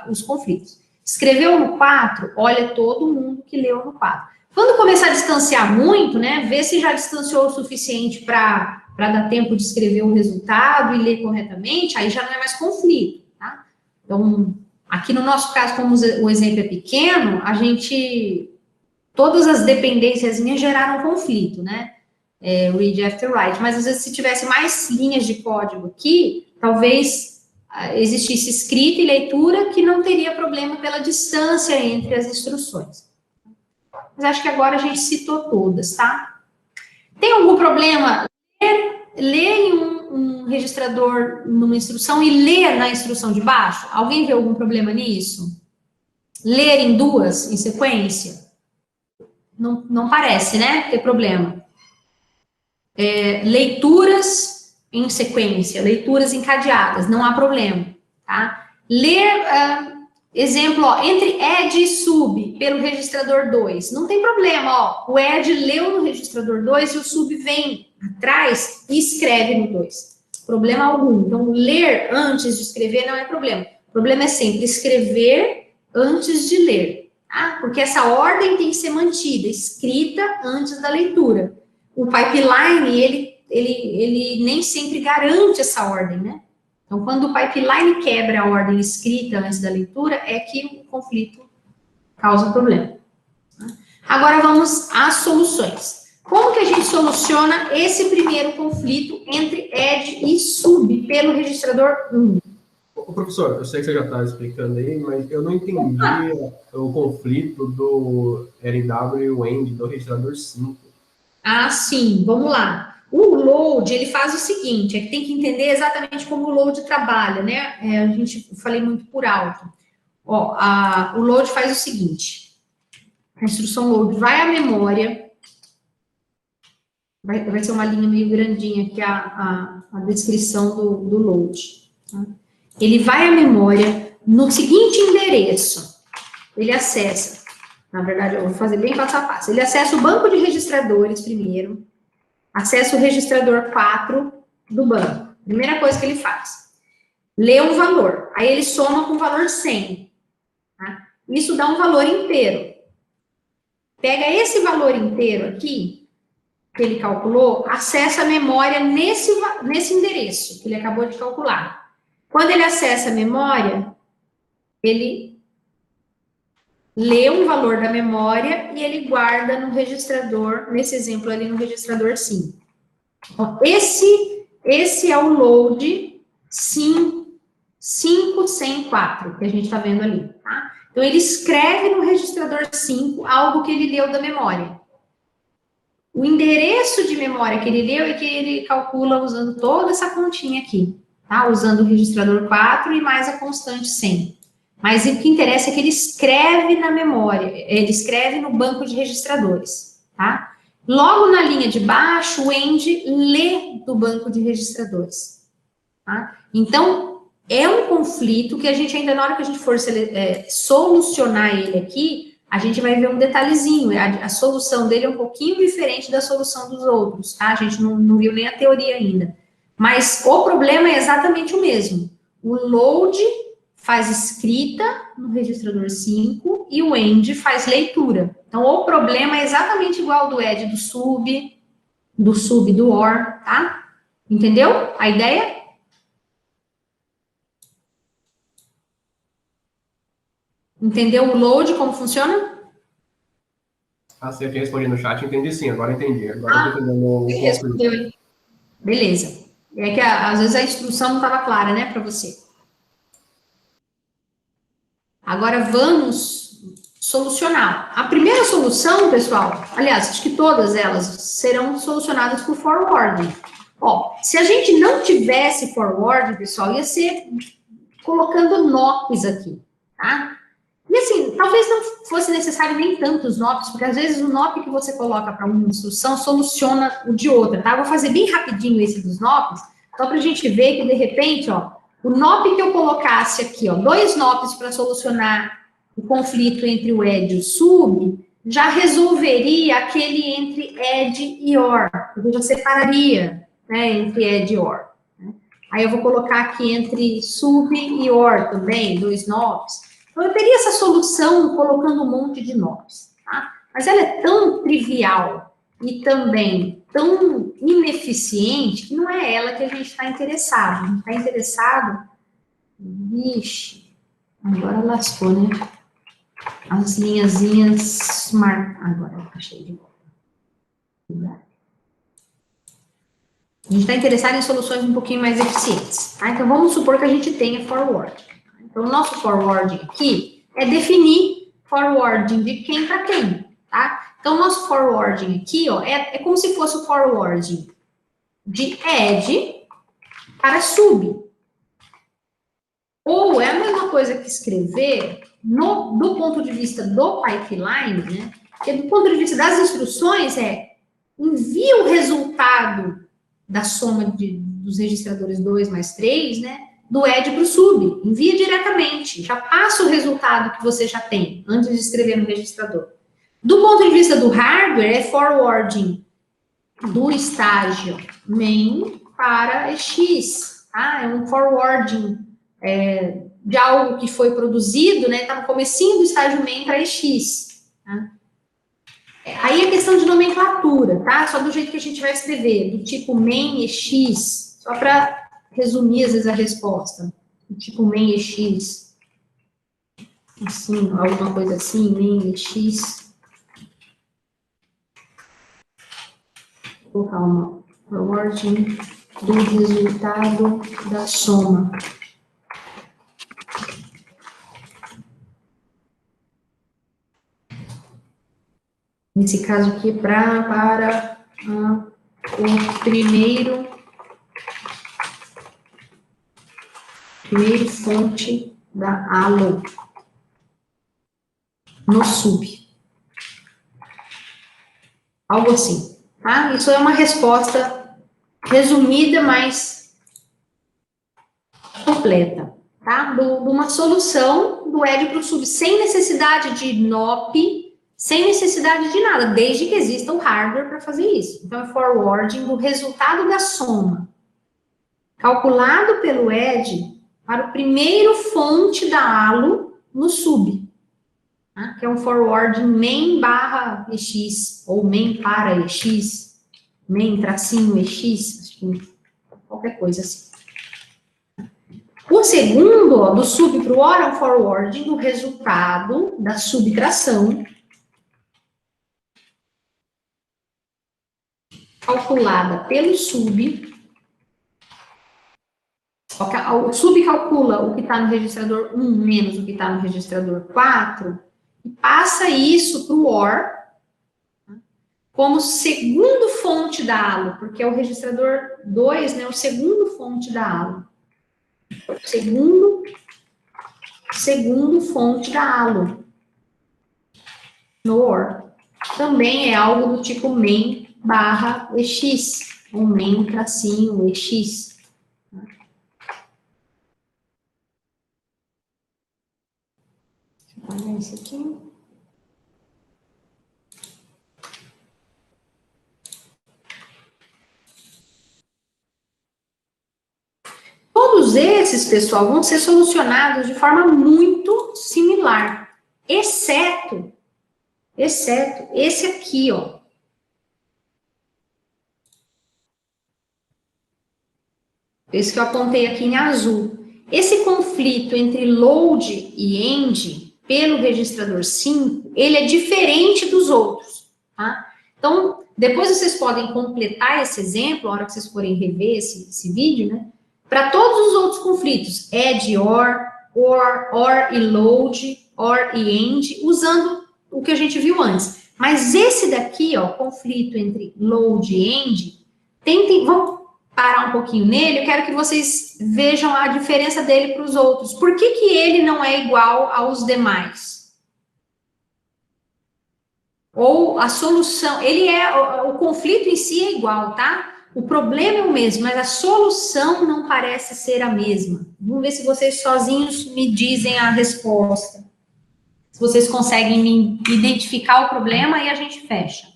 os conflitos. Escreveu no 4, olha todo mundo que leu no 4. Quando começar a distanciar muito, né? Vê se já distanciou o suficiente para dar tempo de escrever o resultado e ler corretamente, aí já não é mais conflito, tá? Então, aqui no nosso caso, como o exemplo é pequeno, todas as dependências geraram conflito, né? Read after write, mas às vezes se tivesse mais linhas de código aqui, talvez existisse escrita e leitura que não teria problema pela distância entre as instruções. Mas acho que agora a gente citou todas, tá? Tem algum problema? Ler em um registrador numa instrução e ler na instrução de baixo? Alguém vê algum problema nisso? Ler em duas, em sequência? Não parece, né? Ter problema. Leituras em sequência, leituras encadeadas, não há problema, tá? Ler, exemplo, ó, entre add e sub pelo registrador 2, não tem problema, ó, o add leu no registrador 2 e o sub vem atrás e escreve no 2. Problema algum. Então, ler antes de escrever não é problema. O problema é sempre escrever antes de ler, tá? Porque essa ordem tem que ser mantida, escrita antes da leitura. O pipeline, ele nem sempre garante essa ordem, né? Então, quando o pipeline quebra a ordem escrita antes da leitura, é que o conflito causa problema. Agora, vamos às soluções. Como que a gente soluciona esse primeiro conflito entre add e sub pelo registrador 1? Ô, professor, eu sei que você já está explicando aí, mas eu não entendi o conflito do LW e o end do registrador 5. Ah, sim, vamos lá. O load, ele faz o seguinte, é que tem que entender exatamente como o load trabalha, né? Falei muito por alto. Ó, o load faz o seguinte, a instrução load vai à memória, vai ser uma linha meio grandinha aqui a descrição do load. Tá? Ele vai à memória no seguinte endereço, ele acessa Na verdade, eu vou fazer bem passo a passo. Ele acessa o banco de registradores primeiro, acessa o registrador 4 do banco. Primeira coisa que ele faz, lê um valor, aí ele soma com o valor 100. Tá? Isso dá um valor inteiro. Pega esse valor inteiro aqui, que ele calculou, acessa a memória nesse endereço que ele acabou de calcular. Quando ele acessa a memória, ele lê um valor da memória e ele guarda no registrador, nesse exemplo ali no registrador 5. Então, esse é o load 5104 que a gente está vendo ali, tá? Então, ele escreve no registrador 5 algo que ele leu da memória. O endereço de memória que ele leu é que ele calcula usando toda essa continha aqui, tá? Usando o registrador 4 e mais a constante 100. Mas o que interessa é que ele escreve na memória, ele escreve no banco de registradores, tá? Logo na linha de baixo, o end lê do banco de registradores, tá? Então, é um conflito que a gente ainda, na hora que a gente for solucionar ele aqui, a gente vai ver um detalhezinho, a solução dele é um pouquinho diferente da solução dos outros, tá? A gente não viu nem a teoria ainda. Mas o problema é exatamente o mesmo. O load faz escrita no registrador 5 e o end faz leitura. Então, o problema é exatamente igual ao do add, do sub, do or, tá? Entendeu a ideia? Entendeu o load, como funciona? Ah, você tinha respondido no chat, entendi sim, agora entendi. Agora eu tô entendendo o conflito. Respondeu aí. Beleza. É que às vezes a instrução não estava clara, né, para você. Agora vamos solucionar. A primeira solução, pessoal, aliás, acho que todas elas serão solucionadas por forwarding. Ó, se a gente não tivesse forwarding, pessoal, ia ser colocando NOPs aqui, tá? E assim, talvez não fosse necessário nem tantos NOPs, porque às vezes o NOP que você coloca para uma instrução soluciona o de outra, tá? Vou fazer bem rapidinho esse dos NOPs, só para a gente ver que, de repente, ó, o NOP que eu colocasse aqui, ó, 2 NOPs para solucionar o conflito entre o add e o sub, já resolveria aquele entre add e or, porque já separaria, né, entre add e or. Né? Aí eu vou colocar aqui entre sub e or também, 2 NOPs. Então, eu teria essa solução colocando um monte de NOPs, tá? Mas ela é tão trivial e também tão ineficiente que não é ela que a gente está interessado. A gente está interessado... Vixe, agora lascou, né? As linhazinhas agora eu achei de volta. A gente está interessado em soluções um pouquinho mais eficientes, tá? Então, vamos supor que a gente tenha forward. Então, o nosso forwarding aqui é definir forwarding de quem para quem, tá? Então, o nosso forwarding aqui, ó, é como se fosse o forwarding de add para sub. Ou é a mesma coisa que escrever do ponto de vista do pipeline, né? Porque do ponto de vista das instruções envia o resultado da soma dos registradores 2 mais 3, né? Do add para o sub, envia diretamente, já passa o resultado que você já tem, antes de escrever no registrador. Do ponto de vista do hardware, é forwarding do estágio main para X, tá? É um forwarding de algo que foi produzido, né? Tá no comecinho do estágio main para X, tá? Aí é questão de nomenclatura, tá? Só do jeito que a gente vai escrever, do tipo main X, só para resumir, às vezes, a resposta. Tipo, main EX. Assim, alguma coisa assim, main EX. Vou colocar uma forwarding do resultado da soma. Nesse caso aqui, para o primeiro fonte da ALO no sub. Algo assim, tá? Isso é uma resposta resumida, mas completa, tá? De uma solução do add para o sub, sem necessidade de NOP, sem necessidade de nada, desde que exista o hardware para fazer isso. Então, é forwarding do resultado da soma, calculado pelo ED, para o primeiro fonte da ALO no sub, tá? Que é um forwarding main barra EX, ou main para EX, main tracinho EX, acho que qualquer coisa assim. O segundo, ó, do sub para o OR, é um forwarding do resultado da subtração, calculada pelo sub. O sub calcula o que está no registrador 1 menos o que está no registrador 4 e passa isso para o OR como segundo fonte da ALO, porque é o registrador 2, né, o segundo fonte da ALO. Segundo fonte da ALO no OR. Também é algo do tipo main barra EX, ou main tracinho EX. Olha esse aqui. Todos esses, pessoal, vão ser solucionados de forma muito similar, exceto esse aqui, ó. Esse que eu apontei aqui em azul. Esse conflito entre load e end, pelo registrador 5, ele é diferente dos outros, tá? Então, depois vocês podem completar esse exemplo, na hora que vocês forem rever esse vídeo, né? Para todos os outros conflitos, add, or e load, or e end, usando o que a gente viu antes. Mas esse daqui, ó, conflito entre load e end, vamos parar um pouquinho nele, eu quero que vocês vejam a diferença dele para os outros. Por que que ele não é igual aos demais? Ou a solução, o conflito em si é igual, tá? O problema é o mesmo, mas a solução não parece ser a mesma. Vamos ver se vocês sozinhos me dizem a resposta. Se vocês conseguem me identificar o problema e a gente fecha.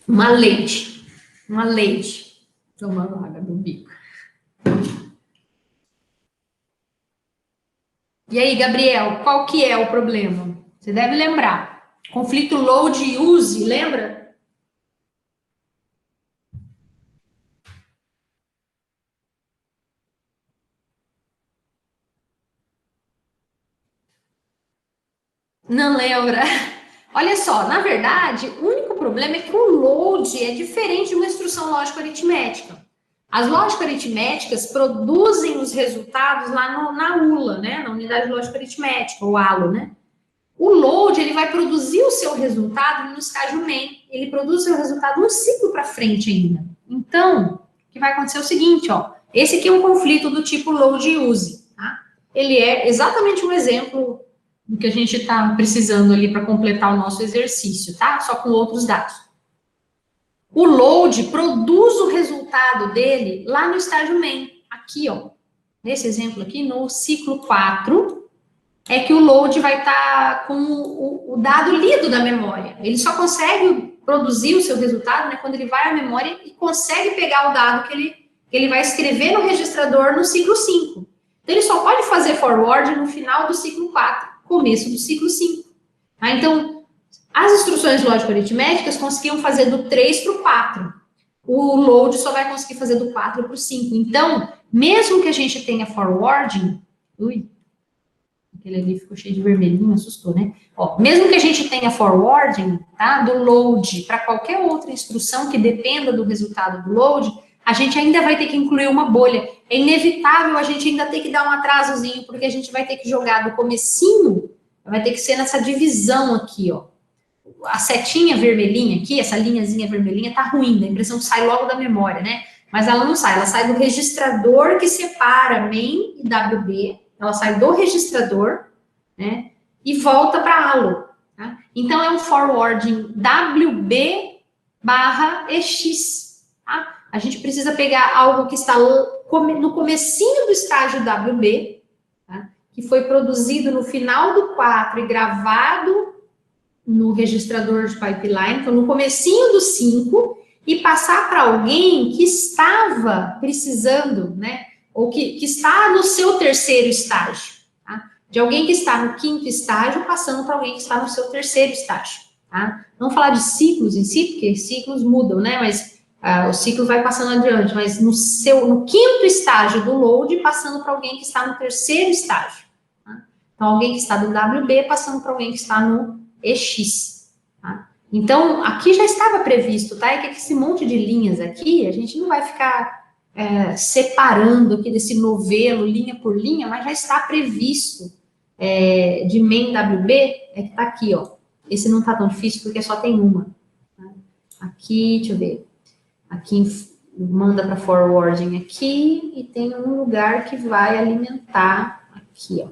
Uma leite. Tomando água do bico. E aí, Gabriel, qual que é o problema? Você deve lembrar. Conflito load e use, lembra? Não lembra? Olha só, na verdade, o único problema é que o load é diferente de uma instrução lógico-aritmética. As lógico-aritméticas produzem os resultados lá na ULA, né? Na unidade lógico-aritmética, ou ALO, né? O load, ele vai produzir o seu resultado no estágio main. Ele produz o seu resultado um ciclo para frente ainda. Então, o que vai acontecer é o seguinte, ó. Esse aqui é um conflito do tipo load e use, tá? Ele é exatamente um exemplo do que a gente está precisando ali para completar o nosso exercício, tá? Só com outros dados. O load produz o resultado dele lá no estágio main. Aqui, ó. Nesse exemplo aqui, no ciclo 4, é que o load vai estar com o dado lido da memória. Ele só consegue produzir o seu resultado, né, quando ele vai à memória e consegue pegar o dado que ele vai escrever no registrador no ciclo 5. Então, ele só pode fazer forward no final do ciclo 4, começo do ciclo 5. Tá? Então, as instruções lógico-aritméticas conseguiam fazer do 3 para o 4. O load só vai conseguir fazer do 4 para o 5. Então, mesmo que a gente tenha forwarding... Aquele ali ficou cheio de vermelhinho, assustou, né? Ó, mesmo que a gente tenha forwarding, tá? Do load para qualquer outra instrução que dependa do resultado do load, a gente ainda vai ter que incluir uma bolha. É inevitável a gente ainda ter que dar um atrasozinho, porque a gente vai ter que jogar do comecinho, vai ter que ser nessa divisão aqui, ó. A setinha vermelhinha aqui, essa linhazinha vermelhinha, tá ruim, a impressão que sai logo da memória, né? Mas ela não sai, ela sai do registrador que separa main e WB, ela sai do registrador, né, e volta para ALO. Tá? Então, é um forwarding WB barra EX. Tá? A gente precisa pegar algo que está no comecinho do estágio WB, que foi produzido no final do 4 e gravado no registrador de pipeline, então no comecinho do 5, e passar para alguém que estava precisando, né, ou que está no seu terceiro estágio, tá? De alguém que está no 5º estágio, passando para alguém que está no seu terceiro estágio, tá? Não falar de ciclos em si, porque ciclos mudam, né, mas o ciclo vai passando adiante, mas no 5º estágio do load, passando para alguém que está no terceiro estágio, tá? Então, alguém que está no WB, passando para alguém que está no EX, tá? Então, aqui já estava previsto, tá? É que esse monte de linhas aqui, a gente não vai ficar separando aqui desse novelo, linha por linha, mas já está previsto de main WB, que tá aqui, ó. Esse não tá tão difícil porque só tem uma. Tá? Aqui, deixa eu ver. Aqui manda para forwarding aqui e tem um lugar que vai alimentar aqui, ó.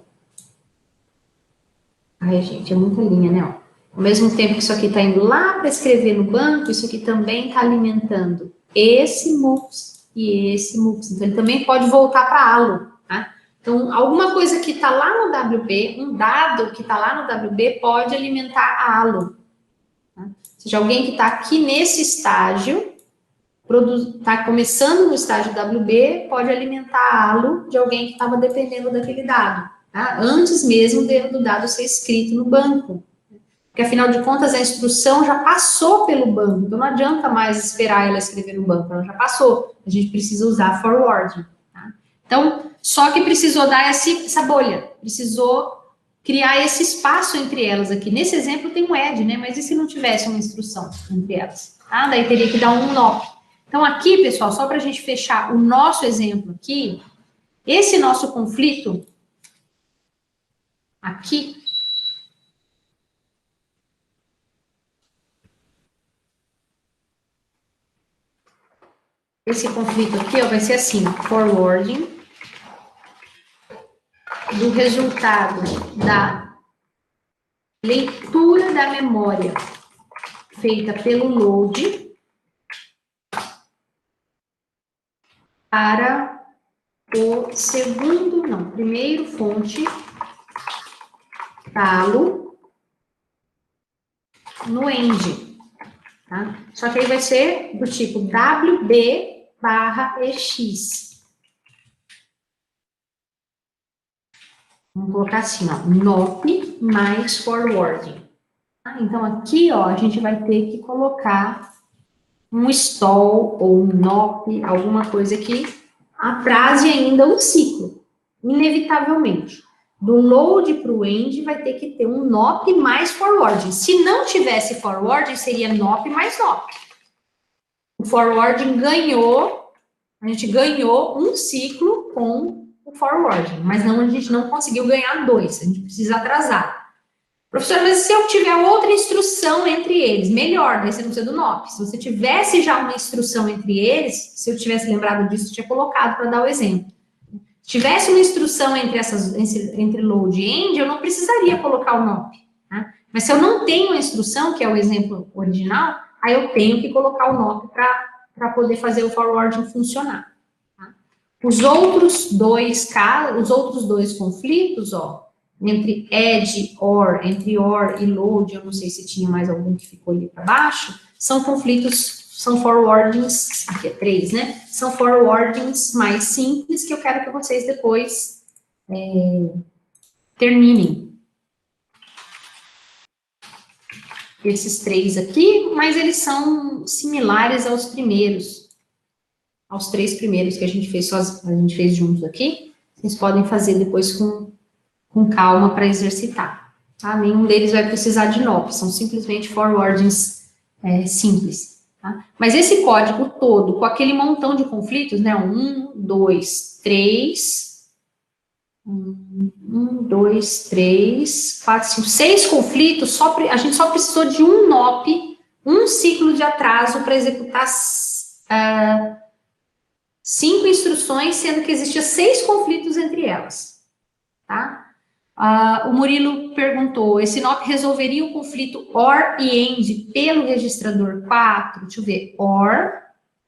Ai, gente, é muita linha, né, ó. Ao mesmo tempo que isso aqui está indo lá para escrever no banco, isso aqui também está alimentando esse MUX e esse MUX. Então, ele também pode voltar para a ALO, tá? Então, alguma coisa que está lá no WB, um dado que está lá no WB, pode alimentar a ALO. Tá? Ou seja, alguém que está aqui nesse estágio, está começando no estágio WB, pode alimentar a ALO de alguém que estava dependendo daquele dado, tá? Antes mesmo do dado ser escrito no banco. Porque, afinal de contas, a instrução já passou pelo banco, então não adianta mais esperar ela escrever no banco, ela já passou. A gente precisa usar forwarding. Tá? Então, só que precisou dar essa bolha, precisou criar esse espaço entre elas aqui. Nesse exemplo tem um add, né? Mas e se não tivesse uma instrução entre elas? Tá? Daí teria que dar um nop. Então, aqui, pessoal, só para a gente fechar o nosso exemplo aqui, esse nosso conflito aqui, esse conflito aqui, ó, vai ser assim, forwarding do resultado da leitura da memória feita pelo load para o primeiro fonte talo no end. Tá? Só que aí vai ser do tipo WB/EX. Vamos colocar assim, ó, NOP mais forwarding. Tá? Então, aqui, ó, a gente vai ter que colocar um stall ou um NOP, alguma coisa que atrase ainda um ciclo, inevitavelmente. Do load para o end vai ter que ter um NOP mais forwarding. Se não tivesse forwarding, seria NOP mais NOP. O forwarding a gente ganhou um ciclo com o forwarding, mas não, a gente não conseguiu ganhar 2, a gente precisa atrasar. Professor, mas se eu tiver outra instrução entre eles, melhor, daí você não precisa do NOP. Se você tivesse já uma instrução entre eles, se eu tivesse lembrado disso, eu tinha colocado para dar o exemplo. Se tivesse uma instrução entre load e end, eu não precisaria colocar o NOP. Tá? Mas se eu não tenho a instrução, que é o exemplo original, aí eu tenho que colocar o NOP para poder fazer o forwarding funcionar. Tá? Os outros dois conflitos, ó, entre add, entre or e load, eu não sei se tinha mais algum que ficou ali para baixo, são conflitos, são forwardings, aqui é 3, né? São forwardings mais simples que eu quero que vocês depois terminem. Esses 3 aqui, mas eles são similares aos três primeiros que a gente fez juntos aqui. Vocês podem fazer depois com calma para exercitar, tá? Nenhum deles vai precisar de NOP, são simplesmente forwardings simples, tá? Mas esse código todo, com aquele montão de conflitos, né? 1, 2, 3, 1, 2, 3, 4, 5, 6 conflitos, a gente só precisou de um NOP, um ciclo de atraso para executar 5 instruções, sendo que existia 6 conflitos entre elas, tá? O Murilo perguntou, esse NOP resolveria o conflito OR e AND pelo registrador 4? Deixa eu ver, OR,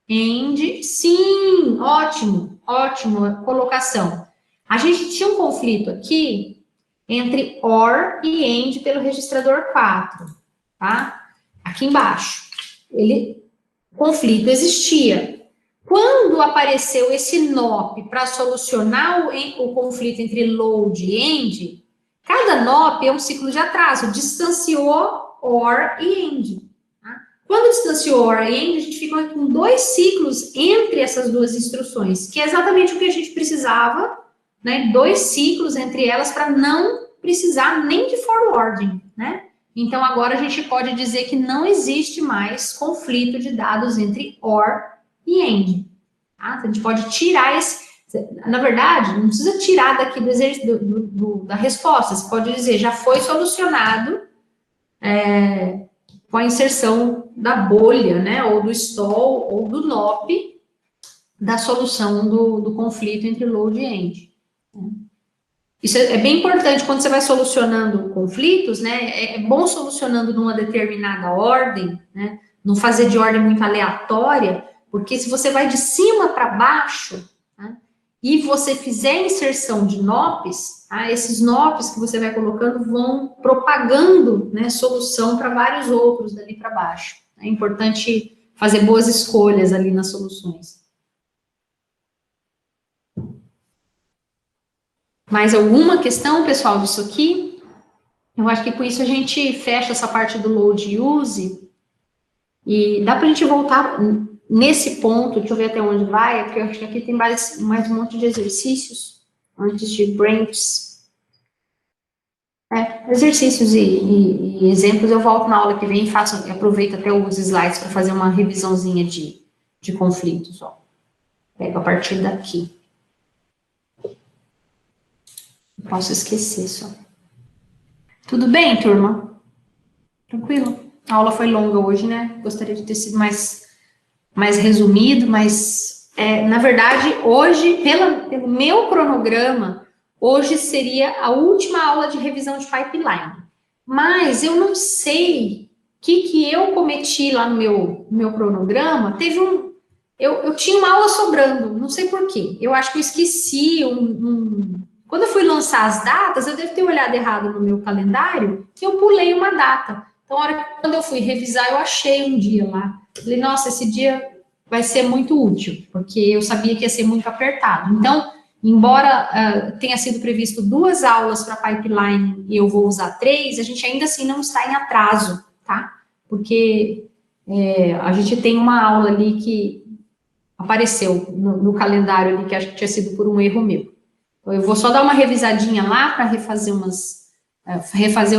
AND, sim, ótima colocação. A gente tinha um conflito aqui entre OR e AND pelo registrador 4, tá? Aqui embaixo. O conflito existia. Quando apareceu esse NOP para solucionar o conflito entre load e AND, cada NOP é um ciclo de atraso, distanciou OR e AND. Tá? Quando distanciou OR e AND, a gente fica com 2 ciclos entre essas duas instruções, que é exatamente o que a gente precisava, né? 2 ciclos entre elas para não precisar nem de forwarding, né? Então, agora a gente pode dizer que não existe mais conflito de dados entre OR e AND. Tá? A gente pode tirar esse... Na verdade, não precisa tirar daqui da resposta. Você pode dizer, já foi solucionado com a inserção da bolha, né? Ou do stall, ou do NOP, da solução do conflito entre load e AND. Isso é bem importante quando você vai solucionando conflitos, né? É bom solucionando numa determinada ordem, né? Não fazer de ordem muito aleatória, porque se você vai de cima para baixo, né? E você fizer inserção de NOPs, tá? Esses NOPs que você vai colocando vão propagando, né, solução para vários outros dali para baixo. É importante fazer boas escolhas ali nas soluções. Mais alguma questão, pessoal, disso aqui? Eu acho que com isso a gente fecha essa parte do load use. E dá para a gente voltar nesse ponto, deixa eu ver até onde vai, porque eu acho que aqui tem mais um monte de exercícios antes de branches. Exercícios e exemplos eu volto na aula que vem e aproveito até os slides para fazer uma revisãozinha de conflitos. Ó. Pego a partir daqui. Não posso esquecer só. Tudo bem, turma? Tranquilo? A aula foi longa hoje, né? Gostaria de ter sido mais resumido, mas, na verdade, hoje, pelo meu cronograma, hoje seria a última aula de revisão de pipeline. Mas eu não sei o que eu cometi lá no meu cronograma. Eu tinha uma aula sobrando, não sei por quê. Eu acho que eu esqueci Quando eu fui lançar as datas, eu devo ter olhado errado no meu calendário e eu pulei uma data. Então, quando eu fui revisar, eu achei um dia lá. Falei, nossa, esse dia vai ser muito útil, porque eu sabia que ia ser muito apertado. Então, embora tenha sido previsto 2 aulas para pipeline e eu vou usar 3, a gente ainda assim não está em atraso, tá? Porque a gente tem uma aula ali que apareceu no calendário ali, que acho que tinha sido por um erro meu. Então, eu vou só dar uma revisadinha lá para refazer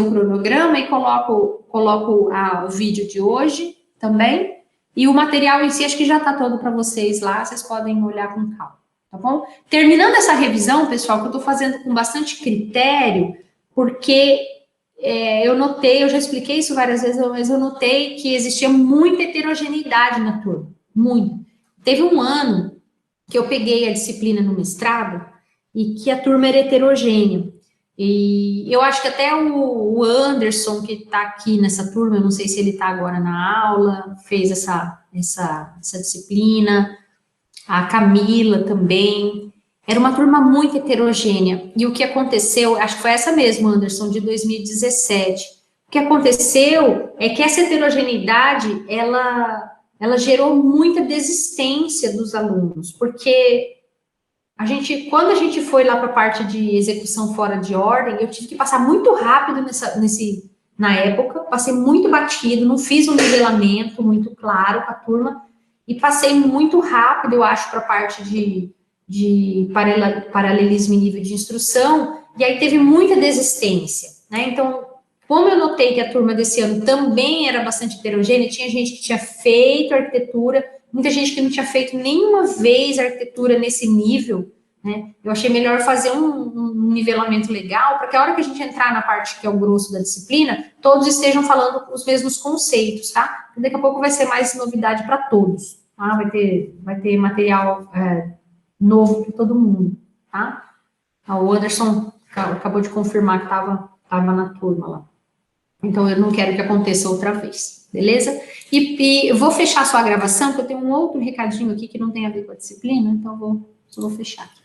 o cronograma e coloco o vídeo de hoje também. E o material em si, acho que já está todo para vocês lá, vocês podem olhar com calma, tá bom? Terminando essa revisão, pessoal, que eu estou fazendo com bastante critério, porque eu já expliquei isso várias vezes, mas eu notei que existia muita heterogeneidade na turma, muito. Teve um ano que eu peguei a disciplina no mestrado e que a turma era heterogênea. E eu acho que até o Anderson, que está aqui nessa turma, eu não sei se ele está agora na aula, fez essa disciplina, a Camila também, era uma turma muito heterogênea, e o que aconteceu, acho que foi essa mesmo, Anderson, de 2017, o que aconteceu é que essa heterogeneidade, ela gerou muita desistência dos alunos, porque quando a gente foi lá para a parte de execução fora de ordem, eu tive que passar muito rápido na época, passei muito batido, não fiz um nivelamento muito claro com a turma, e passei muito rápido, eu acho, para a parte de paralelismo em nível de instrução, e aí teve muita desistência, né? Então, como eu notei que a turma desse ano também era bastante heterogênea, tinha gente que tinha feito arquitetura, muita gente que não tinha feito nenhuma vez arquitetura nesse nível, né? Eu achei melhor fazer um nivelamento legal, para que a hora que a gente entrar na parte que é o grosso da disciplina, todos estejam falando os mesmos conceitos, tá? Porque daqui a pouco vai ser mais novidade para todos, tá? Vai ter material novo para todo mundo, tá? O Anderson acabou de confirmar que estava na turma lá. Então, eu não quero que aconteça outra vez, beleza? E eu vou fechar só a gravação, porque eu tenho um outro recadinho aqui que não tem a ver com a disciplina, então eu só vou fechar aqui.